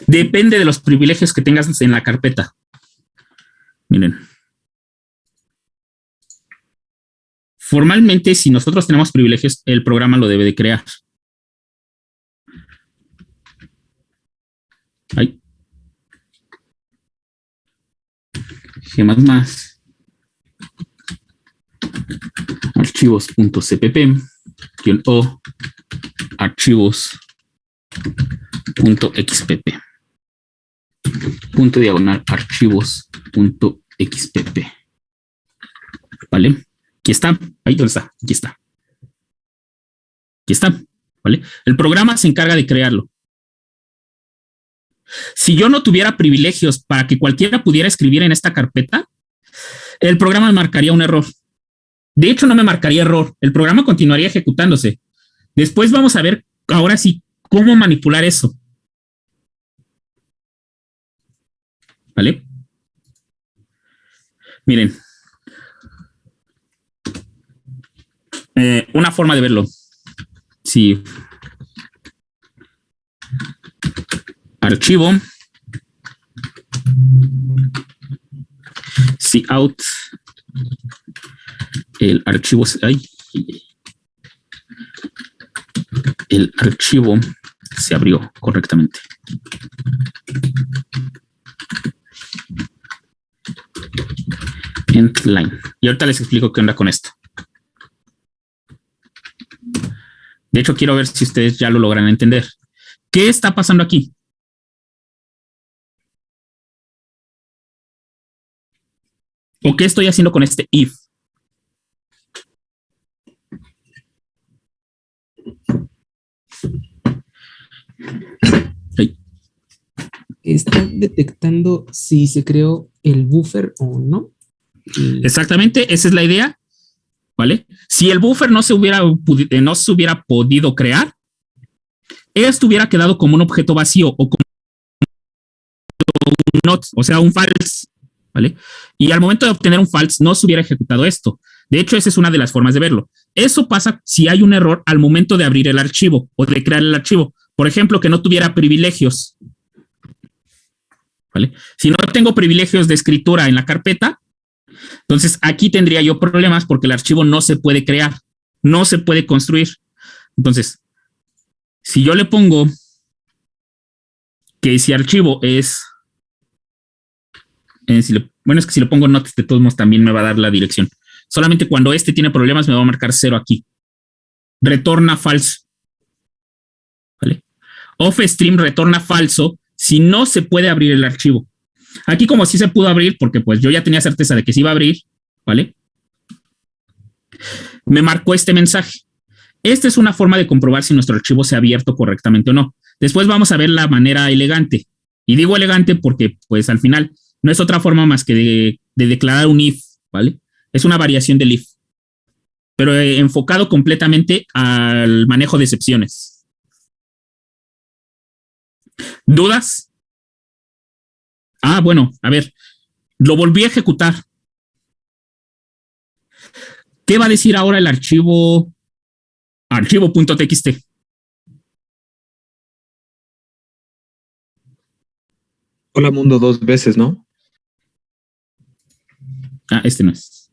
Depende de los privilegios que tengas en la carpeta. Miren. Formalmente, si nosotros tenemos privilegios, el programa lo debe de crear. Ay. Más. Archivos.cpp o archivos.xpp /archivos.xpp. ¿Vale? Aquí está. Ahí donde está. Aquí está. Aquí está. ¿Vale? El programa se encarga de crearlo. Si yo no tuviera privilegios para que cualquiera pudiera escribir en esta carpeta, el programa me marcaría un error. De hecho, no me marcaría error. El programa continuaría ejecutándose. Después vamos a ver, ahora sí, cómo manipular eso. ¿Vale? Miren. Una forma de verlo. Si archivo, si out, el archivo, el archivo se abrió correctamente. End line. Y ahorita les explico qué onda con esto. De hecho, quiero ver si ustedes ya lo logran entender. ¿Qué está pasando aquí? ¿O qué estoy haciendo con este if? Sí. Está detectando si se creó el buffer o no. Exactamente, esa es la idea. ¿Vale? Si el buffer no se hubiera podido crear, esto hubiera quedado como un objeto vacío o como un not, o sea, un false, ¿vale? Y al momento de obtener un false no se hubiera ejecutado esto. De hecho, esa es una de las formas de verlo. Eso pasa si hay un error al momento de abrir el archivo o de crear el archivo. Por ejemplo, que no tuviera privilegios, ¿vale? Si no tengo privilegios de escritura en la carpeta, entonces aquí tendría yo problemas porque el archivo no se puede crear, no se puede construir. Entonces, si yo le pongo que ese archivo es, bueno, es que si le pongo not, de todos modos también me va a dar la dirección. Solamente cuando este tiene problemas me va a marcar 0 aquí. Retorna falso. ¿Vale? Offstream retorna falso si no se puede abrir el archivo. Aquí como sí se pudo abrir, porque pues yo ya tenía certeza de que se iba a abrir, ¿vale? Me marcó este mensaje. Esta es una forma de comprobar si nuestro archivo se ha abierto correctamente o no. Después vamos a ver la manera elegante. Y digo elegante porque pues al final no es otra forma más que de declarar un if, ¿vale? Es una variación del if, pero enfocado completamente al manejo de excepciones. ¿Dudas? Ah, bueno, a ver, lo volví a ejecutar. ¿Qué va a decir ahora el archivo? Archivo.txt. Hola mundo 2 veces, ¿no? Ah, este no es.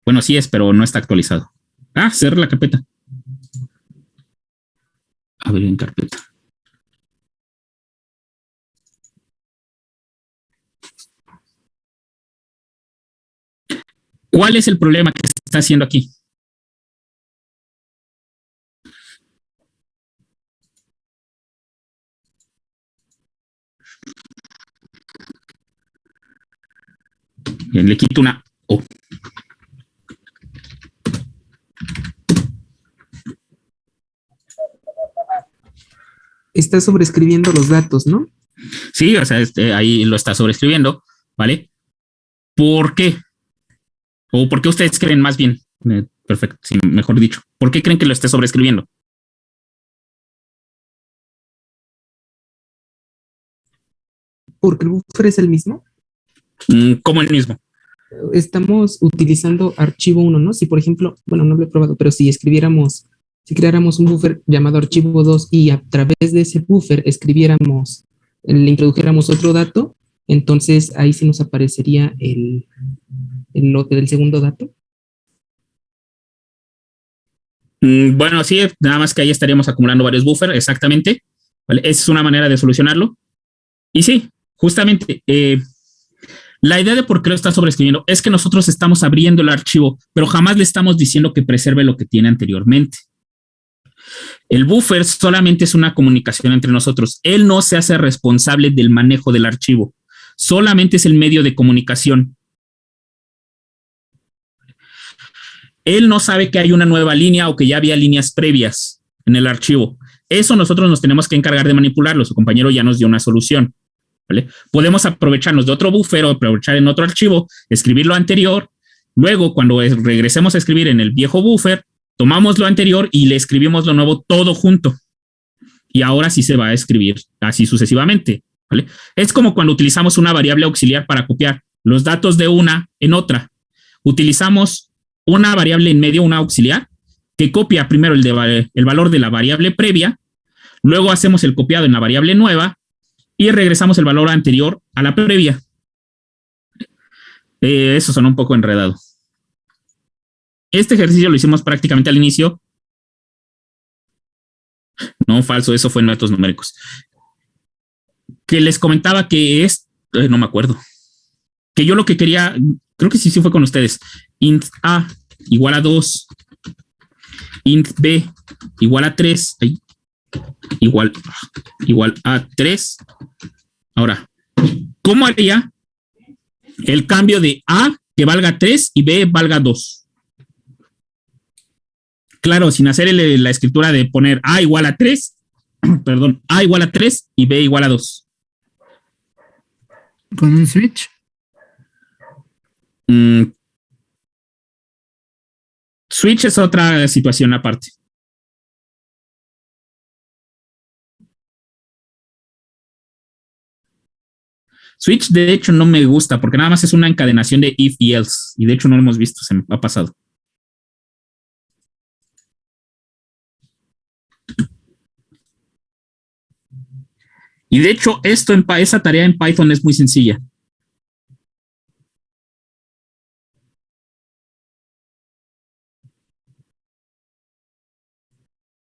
Bueno, sí es, pero no está actualizado. Ah, cerré la carpeta. Abrir en carpeta. ¿Cuál es el problema que se está haciendo aquí? Bien, le quito una O. Está sobreescribiendo los datos, ¿no? Sí, o sea, ahí lo está sobreescribiendo, ¿vale? ¿Por qué? ¿O por qué ustedes creen más bien? Perfecto, sí, mejor dicho. ¿Por qué creen que lo esté sobreescribiendo? Porque el buffer es el mismo. Como el mismo. estamos utilizando archivo 1, ¿no? Si, por ejemplo, bueno, no lo he probado, pero si creáramos un buffer llamado archivo 2 y a través de ese buffer le introdujéramos otro dato, entonces ahí sí nos aparecería el lote del segundo dato. Bueno, sí, nada más que ahí estaríamos acumulando varios buffers, exactamente. ¿Vale? Esa es una manera de solucionarlo. Y sí, justamente, la idea de por qué lo está sobreescribiendo es que nosotros estamos abriendo el archivo, pero jamás le estamos diciendo que preserve lo que tiene anteriormente. El buffer solamente es una comunicación entre nosotros. Él no se hace responsable del manejo del archivo. Solamente es el medio de comunicación. Él no sabe que hay una nueva línea o que ya había líneas previas en el archivo. Eso nosotros nos tenemos que encargar de manipularlo. Su compañero ya nos dio una solución. ¿Vale? Podemos aprovecharnos de otro buffer o aprovechar en otro archivo, escribir lo anterior. Luego, cuando regresemos a escribir en el viejo buffer, tomamos lo anterior y le escribimos lo nuevo todo junto. Y ahora sí se va a escribir así sucesivamente. ¿Vale? Es como cuando utilizamos una variable auxiliar para copiar los datos de una en otra. Utilizamos una variable en medio, una auxiliar, que copia primero el valor de la variable previa, luego hacemos el copiado en la variable nueva y regresamos el valor anterior a la previa. Eso suena un poco enredado. Este ejercicio lo hicimos prácticamente al inicio. No, falso, eso fue en métodos numéricos. Que les comentaba que no me acuerdo. Que yo lo que quería, creo que sí fue con ustedes. Int A igual a 2. Int B igual a 3. Igual a 3. Ahora, ¿cómo haría el cambio de A que valga 3 y B valga 2? Claro, sin hacer la escritura de poner A igual a 3, perdón, A igual a 3 y B igual a 2. ¿Con un switch? Switch es otra situación aparte. Switch, de hecho, no me gusta porque nada más es una encadenación de if y else. Y de hecho no lo hemos visto, se me ha pasado. Y de hecho, esa tarea en Python es muy sencilla.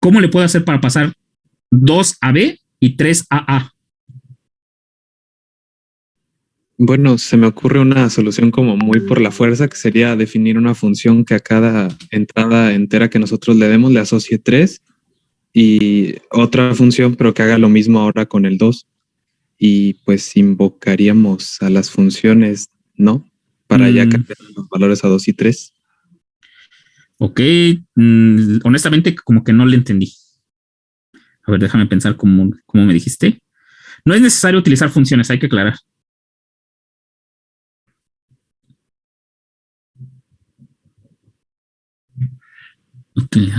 ¿Cómo le puedo hacer para pasar 2 a B y 3 a A? Bueno, se me ocurre una solución como muy por la fuerza, que sería definir una función que a cada entrada entera que nosotros le demos le asocie 3 y otra función, pero que haga lo mismo ahora con el 2. Y pues invocaríamos a las funciones, ¿no? Para ya cambiar los valores a 2 y 3. Ok, honestamente como que no le entendí. A ver, déjame pensar cómo me dijiste. No es necesario utilizar funciones, hay que aclarar. Okay.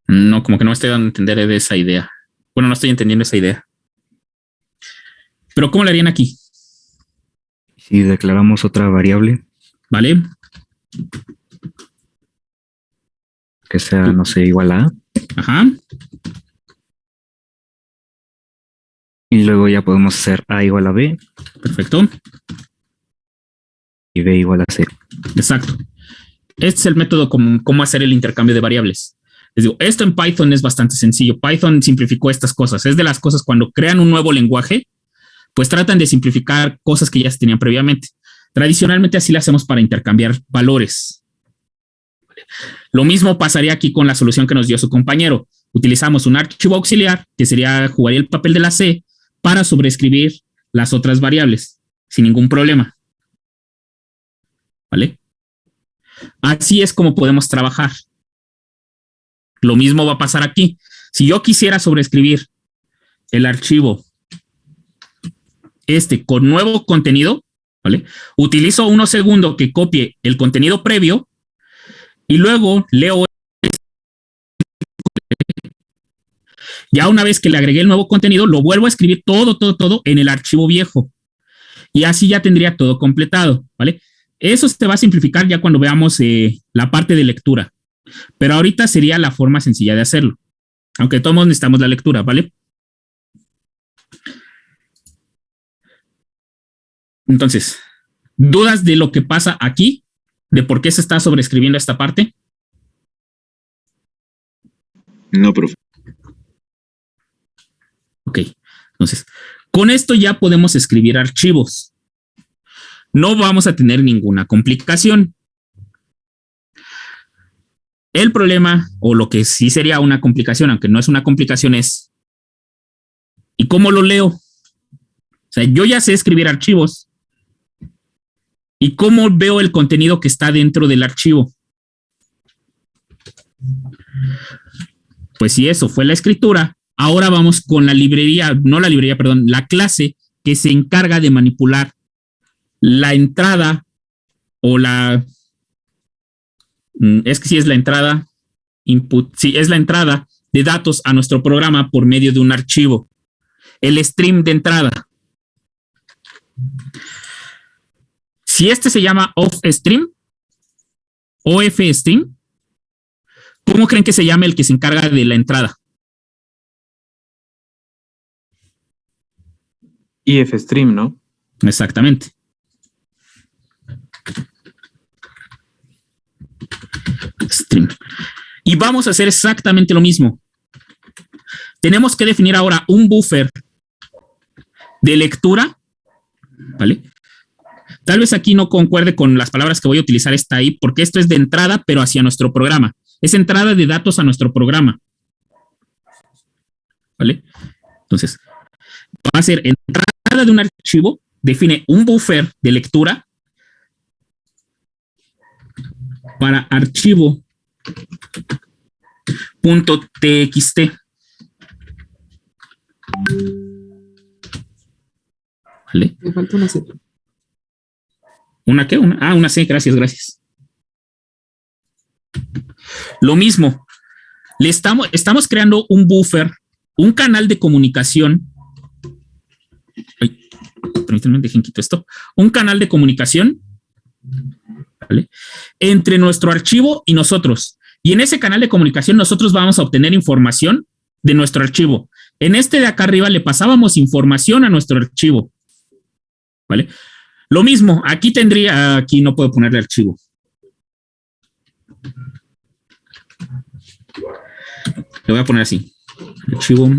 No, como que no me estoy dando a entender de esa idea. Bueno, no estoy entendiendo esa idea. Pero ¿cómo le harían aquí? Si declaramos otra variable. ¿Vale? Que sea, no sé, igual a A. Ajá. Y luego ya podemos hacer A igual a B. Perfecto. Y B igual a C. Exacto. Este es el método cómo hacer el intercambio de variables. Les digo, esto en Python es bastante sencillo. Python simplificó estas cosas. Es de las cosas cuando crean un nuevo lenguaje, pues tratan de simplificar cosas que ya se tenían previamente. Tradicionalmente así lo hacemos para intercambiar valores. Lo mismo pasaría aquí con la solución que nos dio su compañero. Utilizamos un archivo auxiliar, que jugaría el papel de la C, para sobreescribir las otras variables, sin ningún problema. ¿Vale? Así es como podemos trabajar. Lo mismo va a pasar aquí. Si yo quisiera sobreescribir el archivo con nuevo contenido, ¿vale? Utilizo unos segundos que copie el contenido previo y luego leo Ya una vez que le agregué el nuevo contenido, lo vuelvo a escribir todo en el archivo viejo. Y así ya tendría todo completado, ¿vale? Eso se va a simplificar ya cuando veamos la parte de lectura. Pero ahorita sería la forma sencilla de hacerlo. Aunque todos necesitamos la lectura, ¿vale? Entonces, ¿dudas de lo que pasa aquí? ¿De por qué se está sobreescribiendo esta parte? No, profe. Ok, entonces, con esto ya podemos escribir archivos. No vamos a tener ninguna complicación. El problema, o lo que sí sería una complicación, aunque no es una complicación, es ¿y cómo lo leo? O sea, yo ya sé escribir archivos. ¿Y cómo veo el contenido que está dentro del archivo? Pues si eso fue la escritura, ahora vamos con la librería, no la librería, perdón, la clase que se encarga de manipular la entrada o la... Es que sí es la entrada, input, sí, es la entrada de datos a nuestro programa por medio de un archivo. El stream de entrada. Si este se llama off-stream, OF-stream, ¿cómo creen que se llama el que se encarga de la entrada? IF-stream, ¿no? Exactamente. Stream. Y vamos a hacer exactamente lo mismo. Tenemos que definir ahora un buffer de lectura, ¿vale? Tal vez aquí no concuerde con las palabras que voy a utilizar esta ahí, porque esto es de entrada, pero hacia nuestro programa. Es entrada de datos a nuestro programa. ¿Vale? Entonces, va a ser entrada de un archivo, define un buffer de lectura para archivo.txt. ¿Vale? Me falta una C. ¿Una qué? Una C, gracias. Lo mismo, estamos creando un buffer, un canal de comunicación. Ay, permítanme, dejen quito esto. Un canal de comunicación, ¿vale? Entre nuestro archivo y nosotros. Y en ese canal de comunicación nosotros vamos a obtener información de nuestro archivo. En este de acá arriba le pasábamos información a nuestro archivo, ¿vale? Lo mismo, aquí no puedo ponerle archivo. Le voy a poner así. Archivo.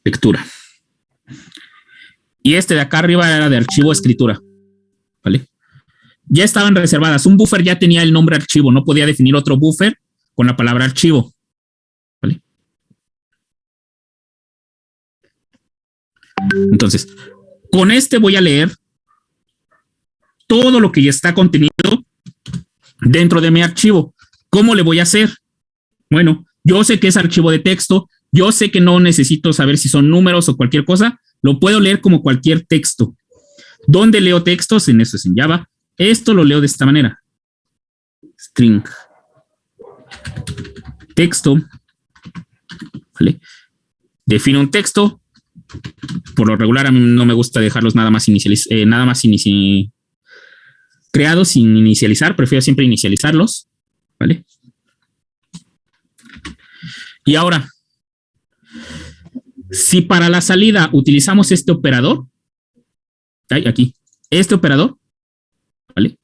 Lectura. Y este de acá arriba era de archivo escritura. ¿Vale? Ya estaban reservadas. Un buffer ya tenía el nombre archivo. No podía definir otro buffer con la palabra archivo. ¿Vale? Entonces, con este voy a leer todo lo que ya está contenido dentro de mi archivo. ¿Cómo le voy a hacer? Bueno, yo sé que es archivo de texto, yo sé que no necesito saber si son números o cualquier cosa, lo puedo leer como cualquier texto. ¿Dónde leo textos? En eso es en Java. Esto lo leo de esta manera. String. Texto. ¿Vale? Defino un texto. Por lo regular a mí no me gusta dejarlos nada más creados sin inicializar, prefiero siempre inicializarlos, ¿vale? Y ahora, si para la salida utilizamos este operador, aquí, este operador, ¿vale?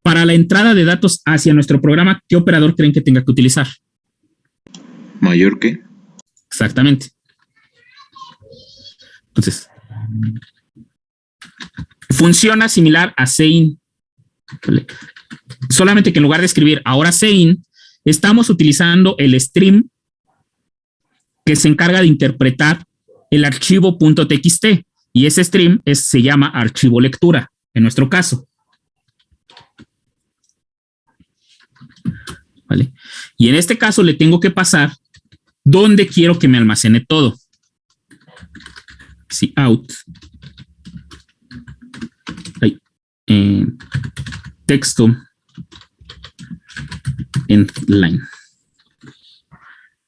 Para la entrada de datos hacia nuestro programa, ¿qué operador creen que tenga que utilizar? ¿Mayor que? Exactamente. Entonces, funciona similar a sein, ¿vale? Solamente que en lugar de escribir ahora sein, estamos utilizando el stream que se encarga de interpretar el archivo .txt y ese stream se llama archivo lectura, en nuestro caso. ¿Vale? Y en este caso le tengo que pasar dónde quiero que me almacene todo. Si out texto en line.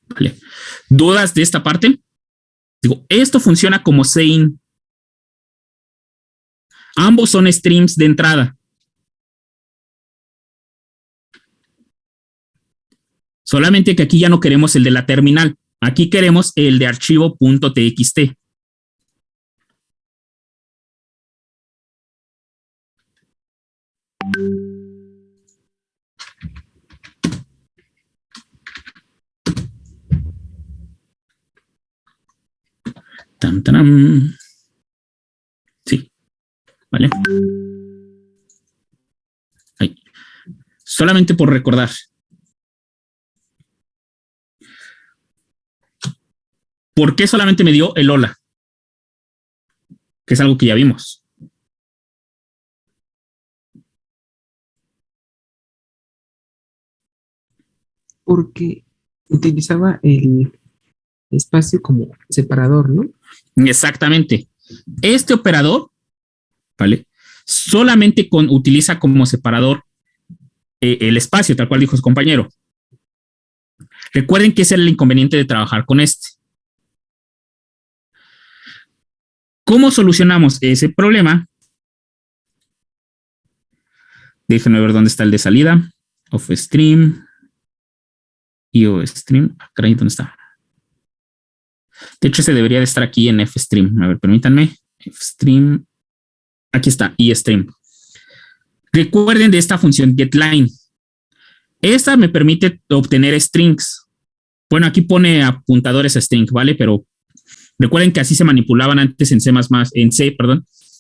Vale. ¿Dudas de esta parte? Digo, esto funciona como sein. Ambos son streams de entrada. Solamente que aquí ya no queremos el de la terminal. Aquí queremos el de archivo.txt. Tan, tan. Sí. Vale. Ahí. Solamente por recordar. ¿Por qué solamente me dio el hola? Que es algo que ya vimos. Porque utilizaba el espacio como separador, ¿no? Exactamente. Este operador, ¿vale? Solamente utiliza como separador el espacio, tal cual dijo su compañero. Recuerden que ese es el inconveniente de trabajar con este. ¿Cómo solucionamos ese problema? Déjenme ver dónde está el de salida. Off stream. IO stream. Caray, ¿dónde está? De hecho, ese debería de estar aquí en F-Stream. A ver, permítanme. F-Stream. Aquí está, eStream. Recuerden de esta función getLine. Esta me permite obtener strings. Bueno, aquí pone apuntadores a string, ¿vale? Pero recuerden que así se manipulaban antes en C++,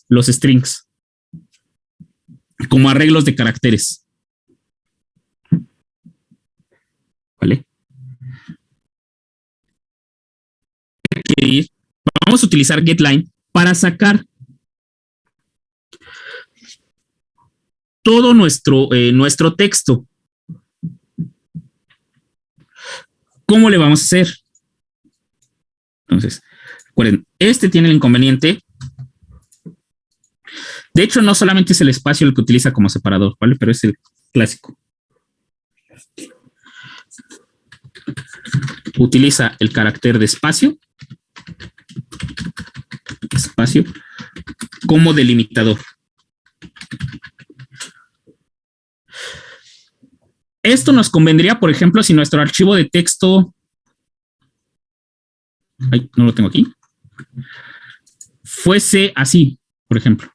los strings. Como arreglos de caracteres. ¿Vale? Vamos a utilizar getLine para sacar todo nuestro texto. ¿Cómo le vamos a hacer? Entonces, recuerden, este tiene el inconveniente. De hecho, no solamente es el espacio el que utiliza como separador, ¿vale? Pero es el clásico. Utiliza el carácter de espacio como delimitador. Esto nos convendría, por ejemplo, si nuestro archivo de texto, no lo tengo aquí, fuese así, por ejemplo.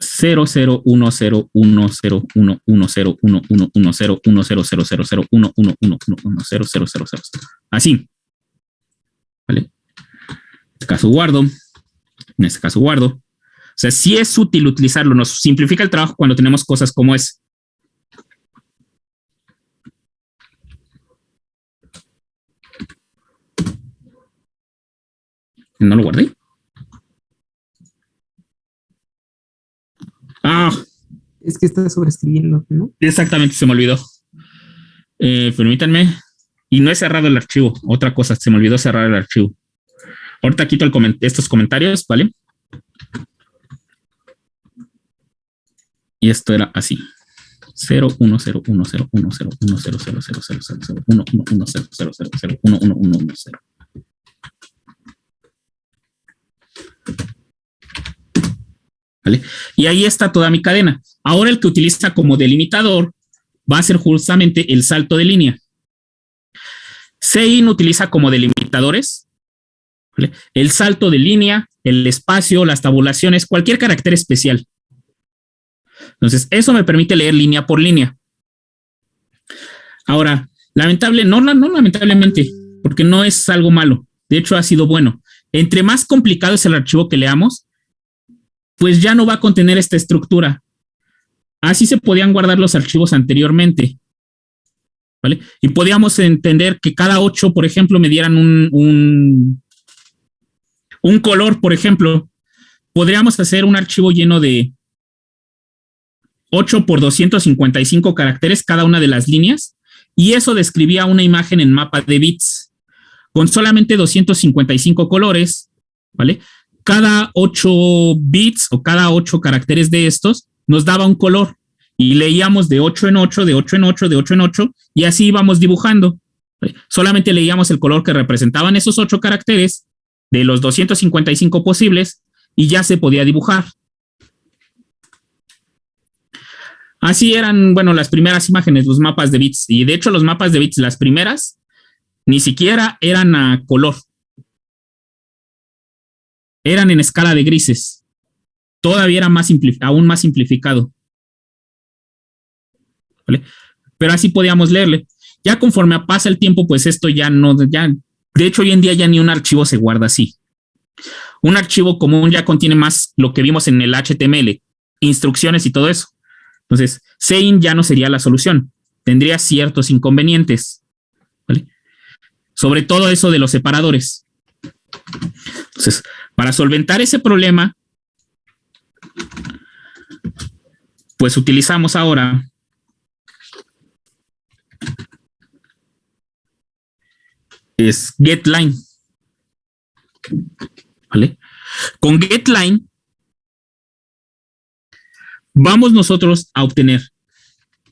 0010101101010100011000011000000. Así. ¿Vale? En este caso guardo. En este caso guardo. O sea, sí es útil utilizarlo. Nos simplifica el trabajo cuando tenemos cosas como es. ¿No lo guardé? Ah. Es que está sobreescribiendo, ¿no? Exactamente, se me olvidó. Permítanme. Y no he cerrado el archivo. Otra cosa, se me olvidó cerrar el archivo. Ahorita quito estos comentarios, ¿vale? Y esto era así. 0101010100000001110001110. ¿Vale? Y ahí está toda mi cadena. Ahora el que utiliza como delimitador va a ser justamente el salto de línea. Sein utiliza como delimitadores, ¿vale? El salto de línea, el espacio, las tabulaciones, cualquier carácter especial. Entonces, eso me permite leer línea por línea. Ahora, no lamentablemente, porque no es algo malo. De hecho, ha sido bueno. Entre más complicado es el archivo que leamos, pues ya no va a contener esta estructura. Así se podían guardar los archivos anteriormente, ¿vale? Y podíamos entender que cada 8, por ejemplo, me dieran un color, por ejemplo. Podríamos hacer un archivo lleno de 8 por 255 caracteres cada una de las líneas, y eso describía una imagen en mapa de bits con solamente 255 colores, ¿vale? Cada 8 bits o cada 8 caracteres de estos nos daba un color, y leíamos de 8 en 8, de 8 en 8, de 8 en 8, y así íbamos dibujando. Solamente leíamos el color que representaban esos 8 caracteres de los 255 posibles y ya se podía dibujar. Así eran, bueno, las primeras imágenes, los mapas de bits. Y de hecho, los mapas de bits, las primeras, ni siquiera eran a color. Eran en escala de grises. Todavía era aún más simplificado. ¿Vale? Pero así podíamos leerle. Ya conforme pasa el tiempo, pues esto ya no, de hecho, hoy en día ya ni un archivo se guarda así. Un archivo común ya contiene más lo que vimos en el HTML, instrucciones y todo eso. Entonces, Sein ya no sería la solución. Tendría ciertos inconvenientes, ¿vale? Sobre todo eso de los separadores. Entonces, para solventar ese problema, pues utilizamos ahora es getLine, ¿vale? Con getLine vamos nosotros a obtener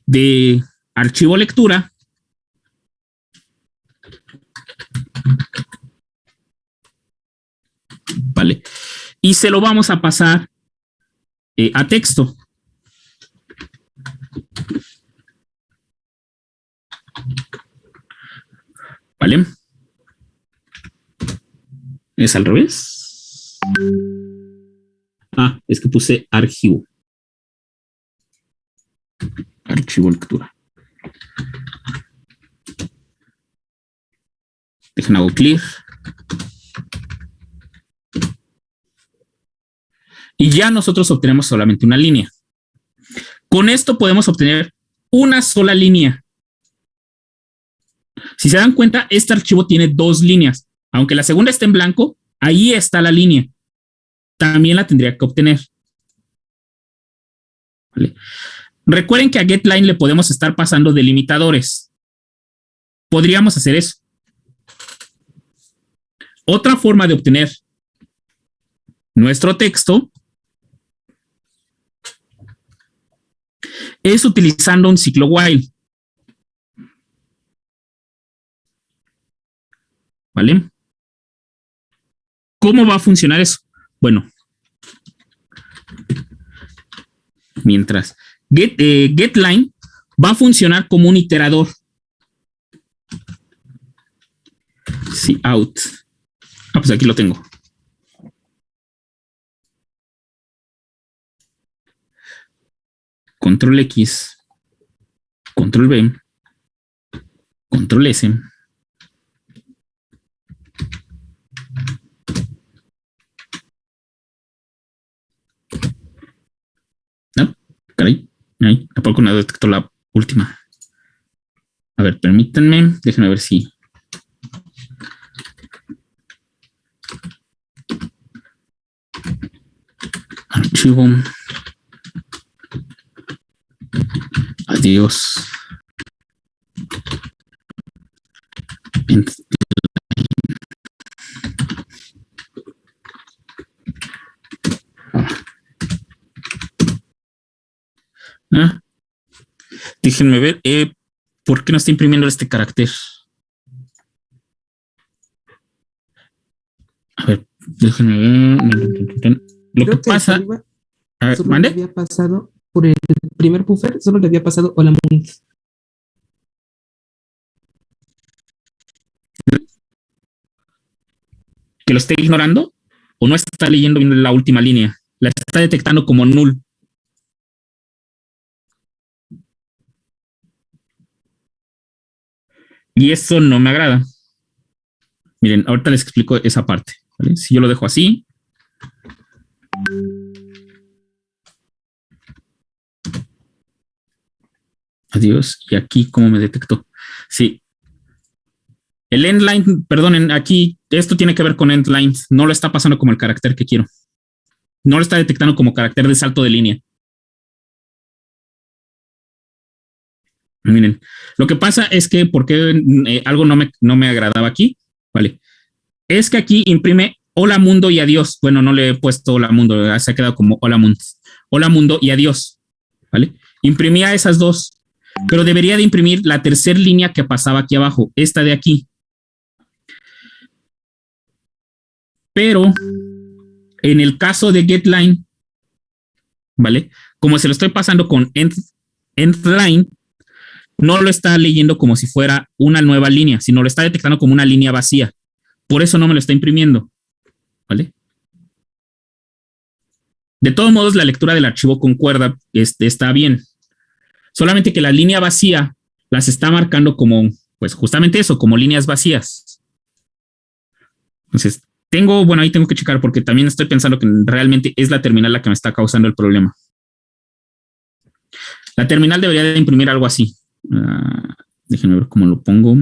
de archivo lectura ¿vale? Y se lo vamos a pasar a texto. ¿Vale? ¿Es al revés? Ah, es que puse archivo. Archivo lectura. Dejen hago clear. Y ya nosotros obtenemos solamente una línea. Con esto podemos obtener una sola línea. Si se dan cuenta, este archivo tiene 2 líneas. Aunque la segunda esté en blanco, ahí está la línea. También la tendría que obtener. ¿Vale? Recuerden que a getLine le podemos estar pasando delimitadores. Podríamos hacer eso. Otra forma de obtener nuestro texto es utilizando un ciclo while. ¿Vale? ¿Cómo va a funcionar eso? Bueno, mientras getLine va a funcionar como un iterador. Sí, out. Ah, pues aquí lo tengo. Control X, Control B, Control S. No, caray, ahí, tampoco no detectó la última. A ver, permítanme, déjenme ver si. Archivo. Adiós. Ah, déjenme ver, ¿por qué no está imprimiendo este carácter? A ver, déjenme ver. Lo que pasa. A ver, solo ¿mande? le había pasado por el primer buffer, solo le había pasado hola mundo. ¿Que lo esté ignorando? ¿O no está leyendo bien la última línea? La está detectando como null. Y eso no me agrada. Miren, ahorita les explico esa parte, ¿vale? Si yo lo dejo así. Adiós. Y aquí, ¿cómo me detectó? Sí. El endline, perdonen, aquí esto tiene que ver con endlines. No lo está pasando como el carácter que quiero. No lo está detectando como carácter de salto de línea. Miren, lo que pasa es que porque algo no me agradaba aquí, ¿vale? Es que aquí imprime hola mundo y adiós. Bueno, no le he puesto hola mundo, se ha quedado como hola mundo y adiós, ¿vale? Imprimía esas dos, pero debería de imprimir la tercera línea que pasaba aquí abajo, esta de aquí. Pero en el caso de getLine, ¿vale? Como se lo estoy pasando con endLine, no lo está leyendo como si fuera una nueva línea, sino lo está detectando como una línea vacía. Por eso no me lo está imprimiendo, ¿vale? De todos modos, la lectura del archivo concuerda, está bien. Solamente que la línea vacía las está marcando como, pues justamente eso, como líneas vacías. Entonces, ahí tengo que checar porque también estoy pensando que realmente es la terminal la que me está causando el problema. La terminal debería de imprimir algo así. Déjenme ver cómo lo pongo.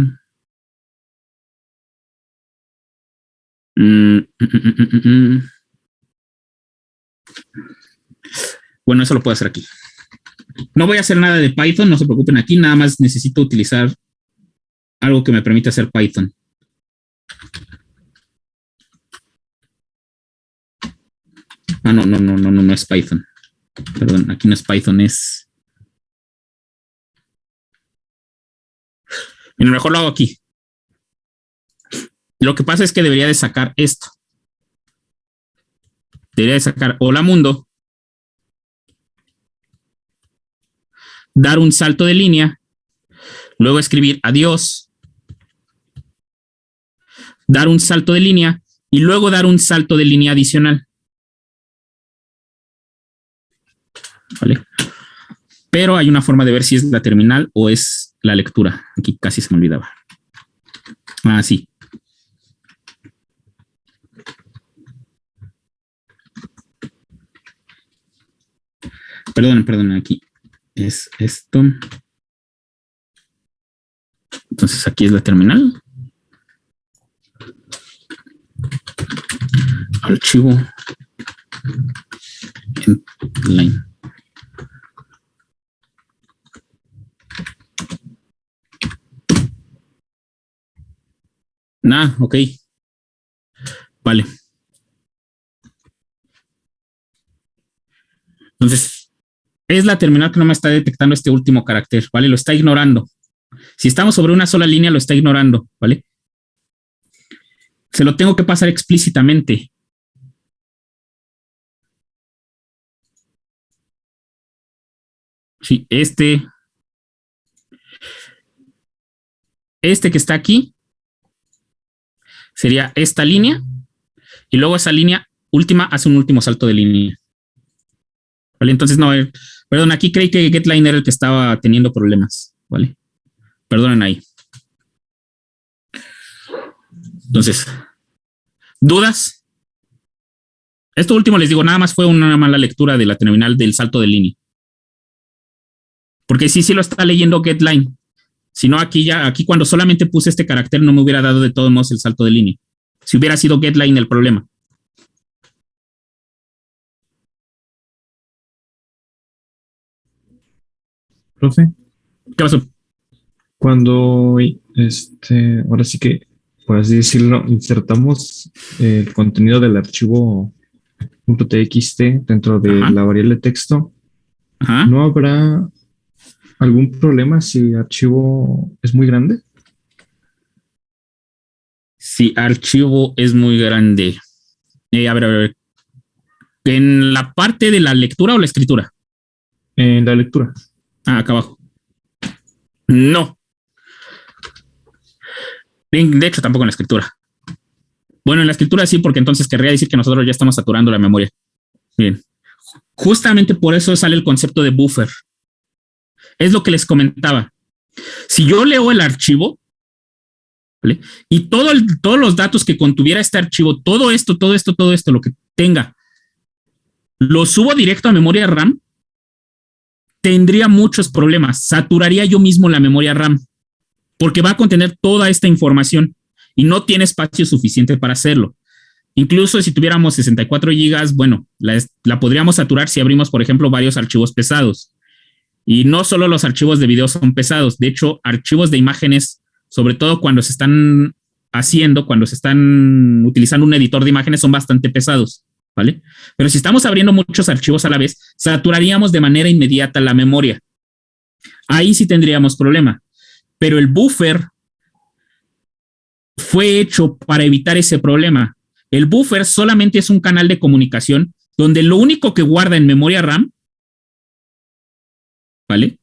Bueno, eso lo puedo hacer aquí. No voy a hacer nada de Python, no se preocupen aquí, nada más necesito utilizar algo que me permita hacer Python. No es Python. Perdón, aquí no es Python, es... Mira, mejor lo hago aquí. Lo que pasa es que debería de sacar esto. Debería de sacar hola mundo, dar un salto de línea, luego escribir adiós, dar un salto de línea y luego dar un salto de línea adicional. ¿Vale? Pero hay una forma de ver si es la terminal o es la lectura. Aquí casi se me olvidaba. Sí. Perdón, aquí es esto. Entonces aquí es la terminal. Archivo en line. Ok. Vale. Entonces, es la terminal que no me está detectando este último carácter, ¿vale? Lo está ignorando. Si estamos sobre una sola línea, lo está ignorando, ¿vale? Se lo tengo que pasar explícitamente. Sí, este que está aquí sería esta línea y luego esa línea última hace un último salto de línea. ¿Vale? Entonces, perdón, aquí creí que getLine era el que estaba teniendo problemas, ¿vale? Perdonen ahí. Entonces, ¿dudas? Esto último les digo, nada más fue una mala lectura de la terminal del salto de línea. Porque sí lo está leyendo getLine. Si no, aquí cuando solamente puse este carácter no me hubiera dado de todos modos el salto de línea. Si hubiera sido getLine el problema. Profe, ¿Qué pasó? cuando ahora sí que, por así decirlo, insertamos el contenido del archivo .txt dentro de Ajá. la variable texto, Ajá. ¿no habrá algún problema si el archivo es muy grande? Si archivo es muy grande. A ver. ¿En la parte de la lectura o la escritura? En la lectura. Acá abajo. No. De hecho, tampoco en la escritura. Bueno, en la escritura sí, porque entonces querría decir que nosotros ya estamos saturando la memoria. Bien. Justamente por eso sale el concepto de buffer. Es lo que les comentaba. Si yo leo el archivo, ¿vale? Y todos los datos que contuviera este archivo, todo esto, lo que tenga, lo subo directo a memoria RAM, tendría muchos problemas. Saturaría yo mismo la memoria RAM, porque va a contener toda esta información y no tiene espacio suficiente para hacerlo. Incluso si tuviéramos 64 gigas, bueno, la podríamos saturar si abrimos, por ejemplo, varios archivos pesados. Y no solo los archivos de video son pesados, de hecho, archivos de imágenes, sobre todo cuando se están utilizando un editor de imágenes, son bastante pesados, ¿vale? Pero si estamos abriendo muchos archivos a la vez, saturaríamos de manera inmediata la memoria. ahí sí tendríamos problema. Pero el buffer fue hecho para evitar ese problema. El buffer solamente es un canal de comunicación donde lo único que guarda en memoria RAM, ¿vale?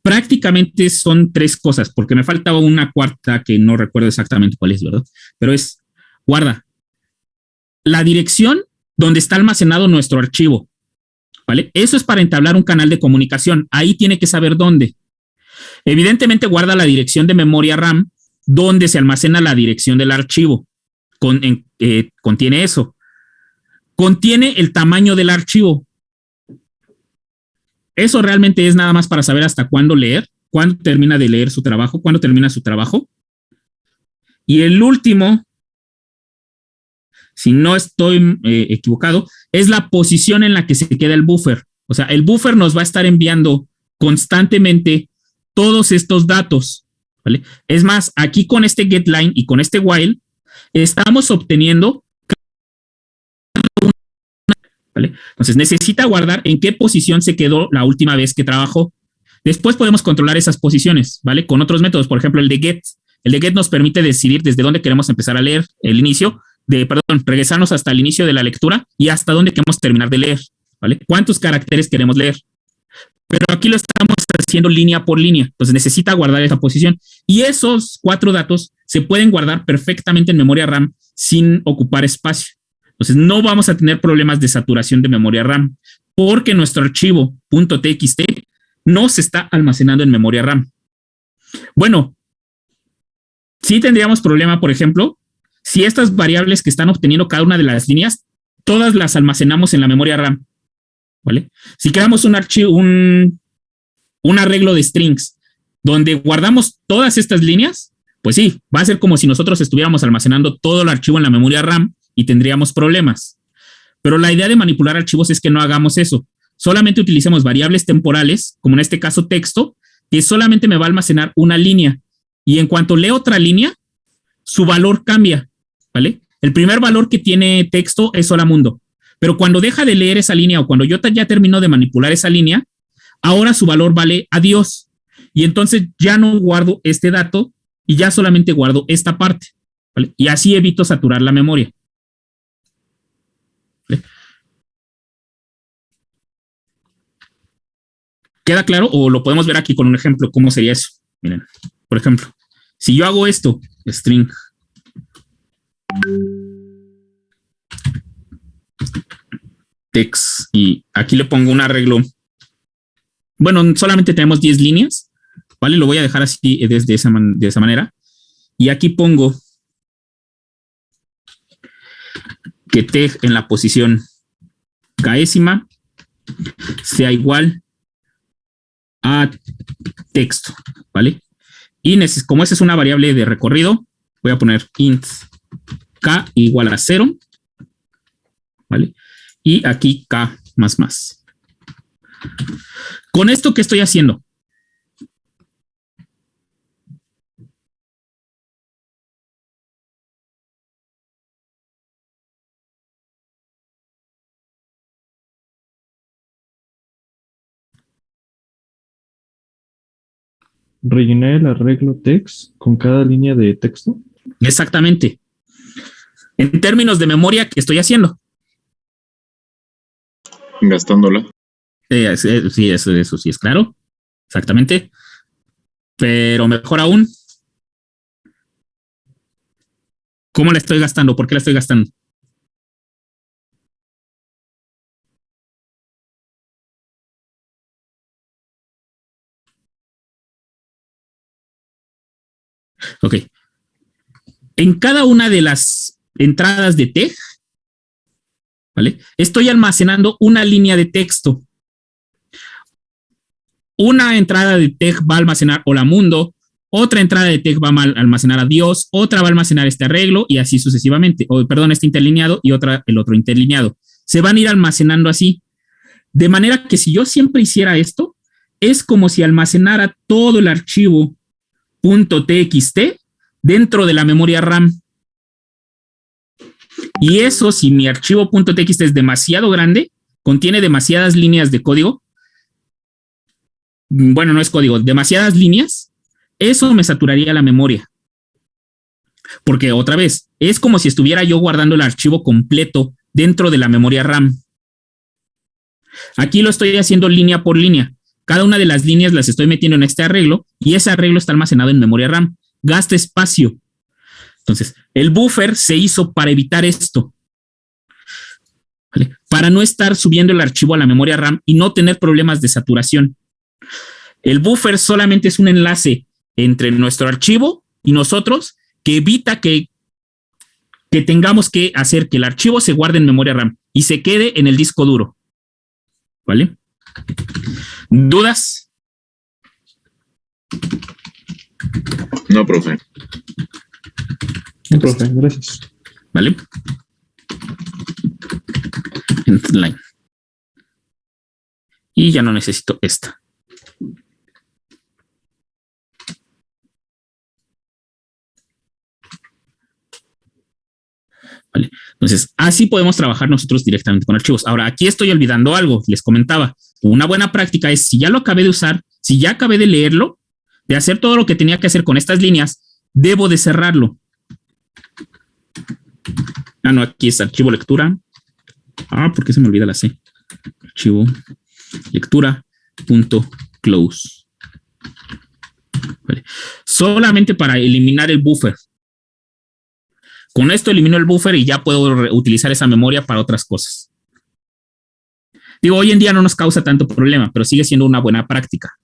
Prácticamente son tres cosas, porque me faltaba una cuarta que no recuerdo exactamente cuál es, ¿verdad? Pero guarda la dirección donde está almacenado nuestro archivo, ¿vale? Eso es para entablar un canal de comunicación. Ahí tiene que saber dónde. Evidentemente guarda la dirección de memoria RAM donde se almacena la dirección del archivo. Contiene eso. Contiene el tamaño del archivo. Eso realmente es nada más para saber hasta cuándo leer, cuándo termina de leer su trabajo, cuándo termina su trabajo. Y el último, si no estoy equivocado, es la posición en la que se queda el buffer. O sea, el buffer nos va a estar enviando constantemente todos estos datos, ¿vale? Es más, aquí con este getLine y con este while, estamos obteniendo, ¿vale? Entonces necesita guardar en qué posición se quedó la última vez que trabajó. Después podemos controlar esas posiciones, ¿vale? Con otros métodos, por ejemplo, el de get. El de get nos permite decidir desde dónde queremos empezar a leer el inicio, regresarnos hasta el inicio de la lectura y hasta dónde queremos terminar de leer, ¿vale? ¿Cuántos caracteres queremos leer? Pero aquí lo estamos haciendo línea por línea, entonces necesita guardar esa posición. Y esos 4 datos se pueden guardar perfectamente en memoria RAM sin ocupar espacio. Entonces no vamos a tener problemas de saturación de memoria RAM porque nuestro archivo .txt no se está almacenando en memoria RAM. Bueno, sí tendríamos problema, por ejemplo, si estas variables que están obteniendo cada una de las líneas, todas las almacenamos en la memoria RAM, ¿vale? Si creamos un archivo, un arreglo de strings donde guardamos todas estas líneas, pues sí, va a ser como si nosotros estuviéramos almacenando todo el archivo en la memoria RAM y tendríamos problemas. Pero la idea de manipular archivos es que no hagamos eso. Solamente utilicemos variables temporales, como en este caso texto, que solamente me va a almacenar una línea. Y en cuanto leo otra línea, su valor cambia, ¿vale? El primer valor que tiene texto es hola mundo. Pero cuando deja de leer esa línea o cuando yo ya termino de manipular esa línea, ahora su valor vale adiós. Y entonces ya no guardo este dato y ya solamente guardo esta parte, ¿vale? Y así evito saturar la memoria. ¿Vale? ¿Queda claro? O lo podemos ver aquí con un ejemplo. ¿Cómo sería eso? Miren, por ejemplo, si yo hago esto, string text y aquí le pongo un arreglo. Bueno, solamente tenemos 10 líneas, ¿vale? Lo voy a dejar así de esa manera. Y aquí pongo que teg en la posición késima sea igual a texto, ¿vale? Y como esa es una variable de recorrido, voy a poner int k igual a 0, ¿vale? Y aquí k más más. Con esto, ¿qué estoy haciendo? Rellenar el arreglo text con cada línea de texto. Exactamente. En términos de memoria, ¿qué estoy haciendo? Gastándola. Sí, eso sí es claro. Exactamente. Pero mejor aún, ¿cómo la estoy gastando? ¿Por qué la estoy gastando? Ok. En cada una de las entradas de teg, ¿vale? Estoy almacenando una línea de texto. Una entrada de teg va a almacenar hola mundo, otra entrada de teg va a almacenar adiós, otra va a almacenar este arreglo y así sucesivamente. Este interlineado y otra el otro interlineado. Se van a ir almacenando así. De manera que si yo siempre hiciera esto, es como si almacenara todo el archivo .txt dentro de la memoria RAM. Y eso, si mi archivo .txt es demasiado grande, contiene demasiadas líneas de código, bueno, no es código, demasiadas líneas, eso me saturaría la memoria. Porque otra vez, es como si estuviera yo guardando el archivo completo dentro de la memoria RAM. Aquí lo estoy haciendo línea por línea. Cada una de las líneas las estoy metiendo en este arreglo y ese arreglo está almacenado en memoria RAM. Gasta espacio. Entonces, el buffer se hizo para evitar esto. ¿Vale? Para no estar subiendo el archivo a la memoria RAM y no tener problemas de saturación. El buffer solamente es un enlace entre nuestro archivo y nosotros que evita que tengamos que hacer que el archivo se guarde en memoria RAM y se quede en el disco duro. ¿Vale? ¿Dudas? No, profe. No, profe, gracias. ¿Vale? Line. Y ya no necesito esta. Vale. Entonces, así podemos trabajar nosotros directamente con archivos. Ahora, aquí estoy olvidando algo. Les comentaba, una buena práctica es, si ya lo acabé de usar, si ya acabé de leerlo, de hacer todo lo que tenía que hacer con estas líneas, debo de cerrarlo. Ah, no, aquí es archivo lectura. Ah, ¿por qué se me olvida la C? Archivo lectura.close. Vale. Solamente para eliminar el buffer. Con esto elimino el buffer y ya puedo utilizar esa memoria para otras cosas. Digo, hoy en día no nos causa tanto problema, pero sigue siendo una buena práctica.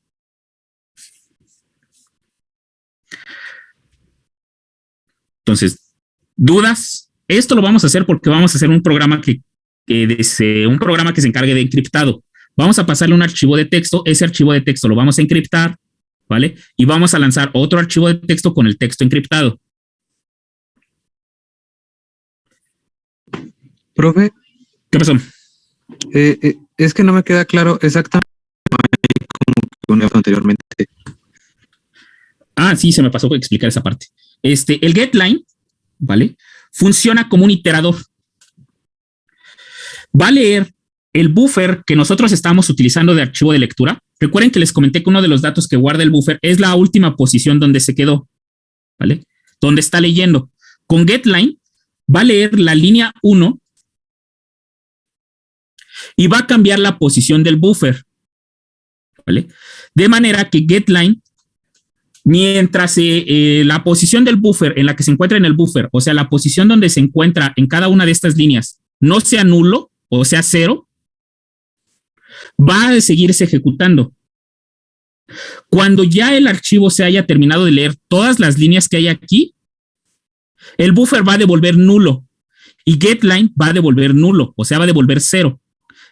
Entonces, ¿dudas? Esto lo vamos a hacer porque vamos a hacer un programa que se encargue de encriptado. Vamos a pasarle un archivo de texto. Ese archivo de texto lo vamos a encriptar, ¿vale? Y vamos a lanzar otro archivo de texto con el texto encriptado. Profe, ¿Qué pasó? es que no me queda claro exactamente como anteriormente. Ah, sí, se me pasó explicar esa parte. El getLine, ¿vale? Funciona como un iterador. Va a leer el buffer que nosotros estamos utilizando de archivo de lectura. Recuerden que les comenté que uno de los datos que guarda el buffer es la última posición donde se quedó, ¿vale? Donde está leyendo. Con getLine va a leer la línea 1 y va a cambiar la posición del buffer, ¿vale? De manera que getLine, mientras la posición del buffer en la que se encuentra en el buffer, o sea, la posición donde se encuentra en cada una de estas líneas, no sea nulo, o sea, 0, va a seguirse ejecutando. Cuando ya el archivo se haya terminado de leer todas las líneas que hay aquí, el buffer va a devolver nulo y getLine va a devolver nulo, o sea, va a devolver 0.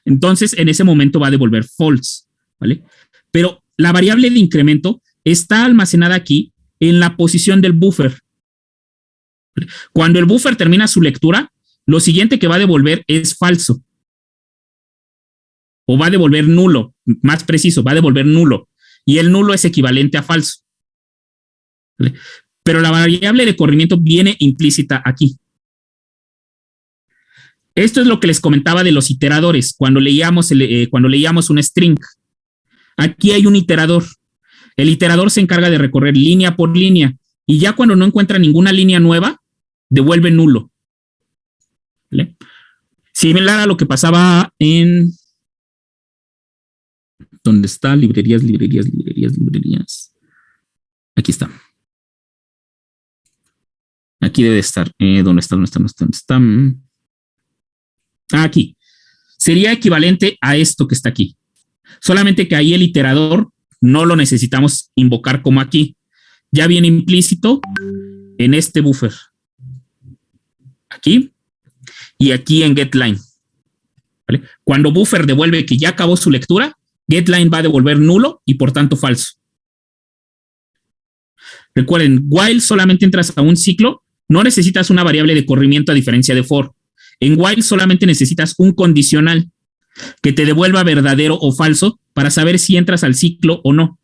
Entonces, en ese momento va a devolver false, ¿vale? Pero la variable de incremento está almacenada aquí en la posición del buffer. Cuando el buffer termina su lectura, lo siguiente que va a devolver es falso. O va a devolver nulo, más preciso, va a devolver nulo. Y el nulo es equivalente a falso. ¿Vale? Pero la variable de corrimiento viene implícita aquí. Esto es lo que les comentaba de los iteradores cuando leíamos un string. Aquí hay un iterador. El iterador se encarga de recorrer línea por línea y ya cuando no encuentra ninguna línea nueva, devuelve nulo. ¿Vale? Similar a lo que pasaba en... ¿Dónde está? Librerías. Aquí está. Aquí debe estar. ¿Dónde está? Aquí. Sería equivalente a esto que está aquí. Solamente que ahí el iterador no lo necesitamos invocar como aquí. Ya viene implícito en este buffer. Aquí y aquí en getLine. ¿Vale? Cuando buffer devuelve que ya acabó su lectura, getLine va a devolver nulo y por tanto falso. Recuerden, while solamente entras a un ciclo, no necesitas una variable de corrimiento a diferencia de for. En while solamente necesitas un condicional que te devuelva verdadero o falso para saber si entras al ciclo o no.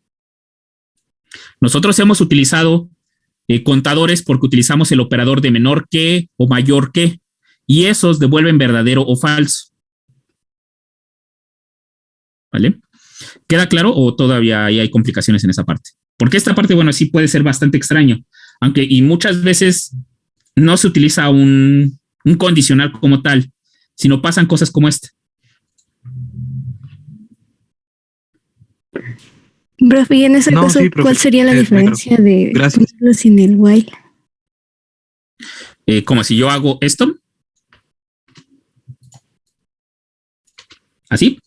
Nosotros hemos utilizado contadores porque utilizamos el operador de menor que o mayor que, y esos devuelven verdadero o falso. ¿Vale? ¿Queda claro o todavía hay complicaciones en esa parte? Porque esta parte, bueno, sí puede ser bastante extraño, aunque y muchas veces no se utiliza un condicional como tal, sino pasan cosas como esta. Profe, y en ese No, caso, sí, profe. ¿cuál sería la diferencia de Gracias. ponerlo sin el while? Como si yo hago esto. Así.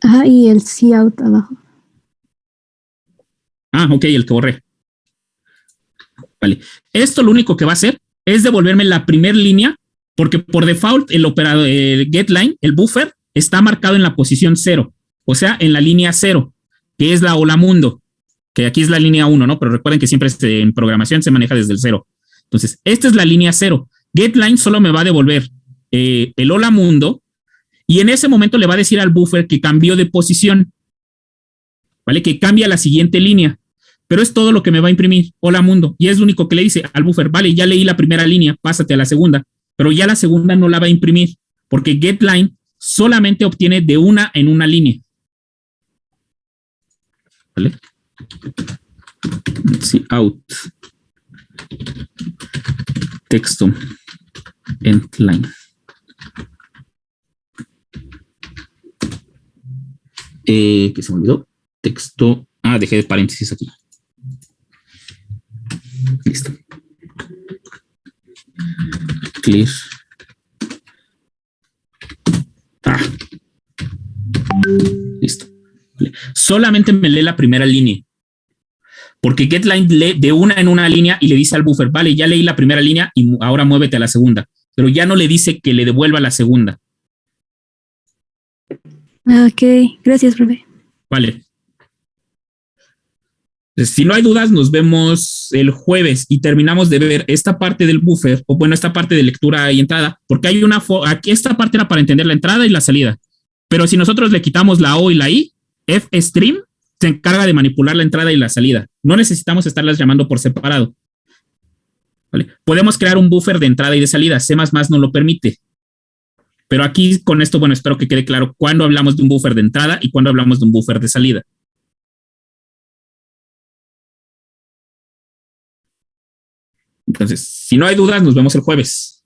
Ajá, y el cout abajo. Ah, ok, el que borré. Vale. Esto lo único que va a hacer es devolverme la primera línea, porque por default el operador, el getLine, el buffer, está marcado en la posición 0, o sea, en la línea 0, que es la hola mundo, que aquí es la línea 1, ¿no? Pero recuerden que siempre en programación se maneja desde el 0. Entonces, esta es la línea 0. GetLine solo me va a devolver el hola mundo, y en ese momento le va a decir al buffer que cambió de posición, ¿vale? Que cambia a la siguiente línea. Pero es todo lo que me va a imprimir, hola mundo, y es lo único que le dice al buffer, vale, ya leí la primera línea, pásate a la segunda, pero ya la segunda no la va a imprimir, porque getLine solamente obtiene de una en una línea. ¿Vale? Sí, out. Texto. Endline. ¿Qué se me olvidó? Texto. Ah, dejé de paréntesis aquí. Listo. Clear. Listo. Vale. Solamente me lee la primera línea. Porque getLine lee de una en una línea y le dice al buffer, vale, ya leí la primera línea y ahora muévete a la segunda. Pero ya no le dice que le devuelva la segunda. Ok, gracias, profe. Vale. Si no hay dudas, nos vemos el jueves y terminamos de ver esta parte del buffer, o bueno, esta parte de lectura y entrada, porque hay aquí esta parte era para entender la entrada y la salida. Pero si nosotros le quitamos la O y la I, FStream se encarga de manipular la entrada y la salida. No necesitamos estarlas llamando por separado. ¿Vale? Podemos crear un buffer de entrada y de salida. C++ no lo permite. Pero aquí con esto, bueno, espero que quede claro cuándo hablamos de un buffer de entrada y cuándo hablamos de un buffer de salida. Entonces, si no hay dudas, nos vemos el jueves.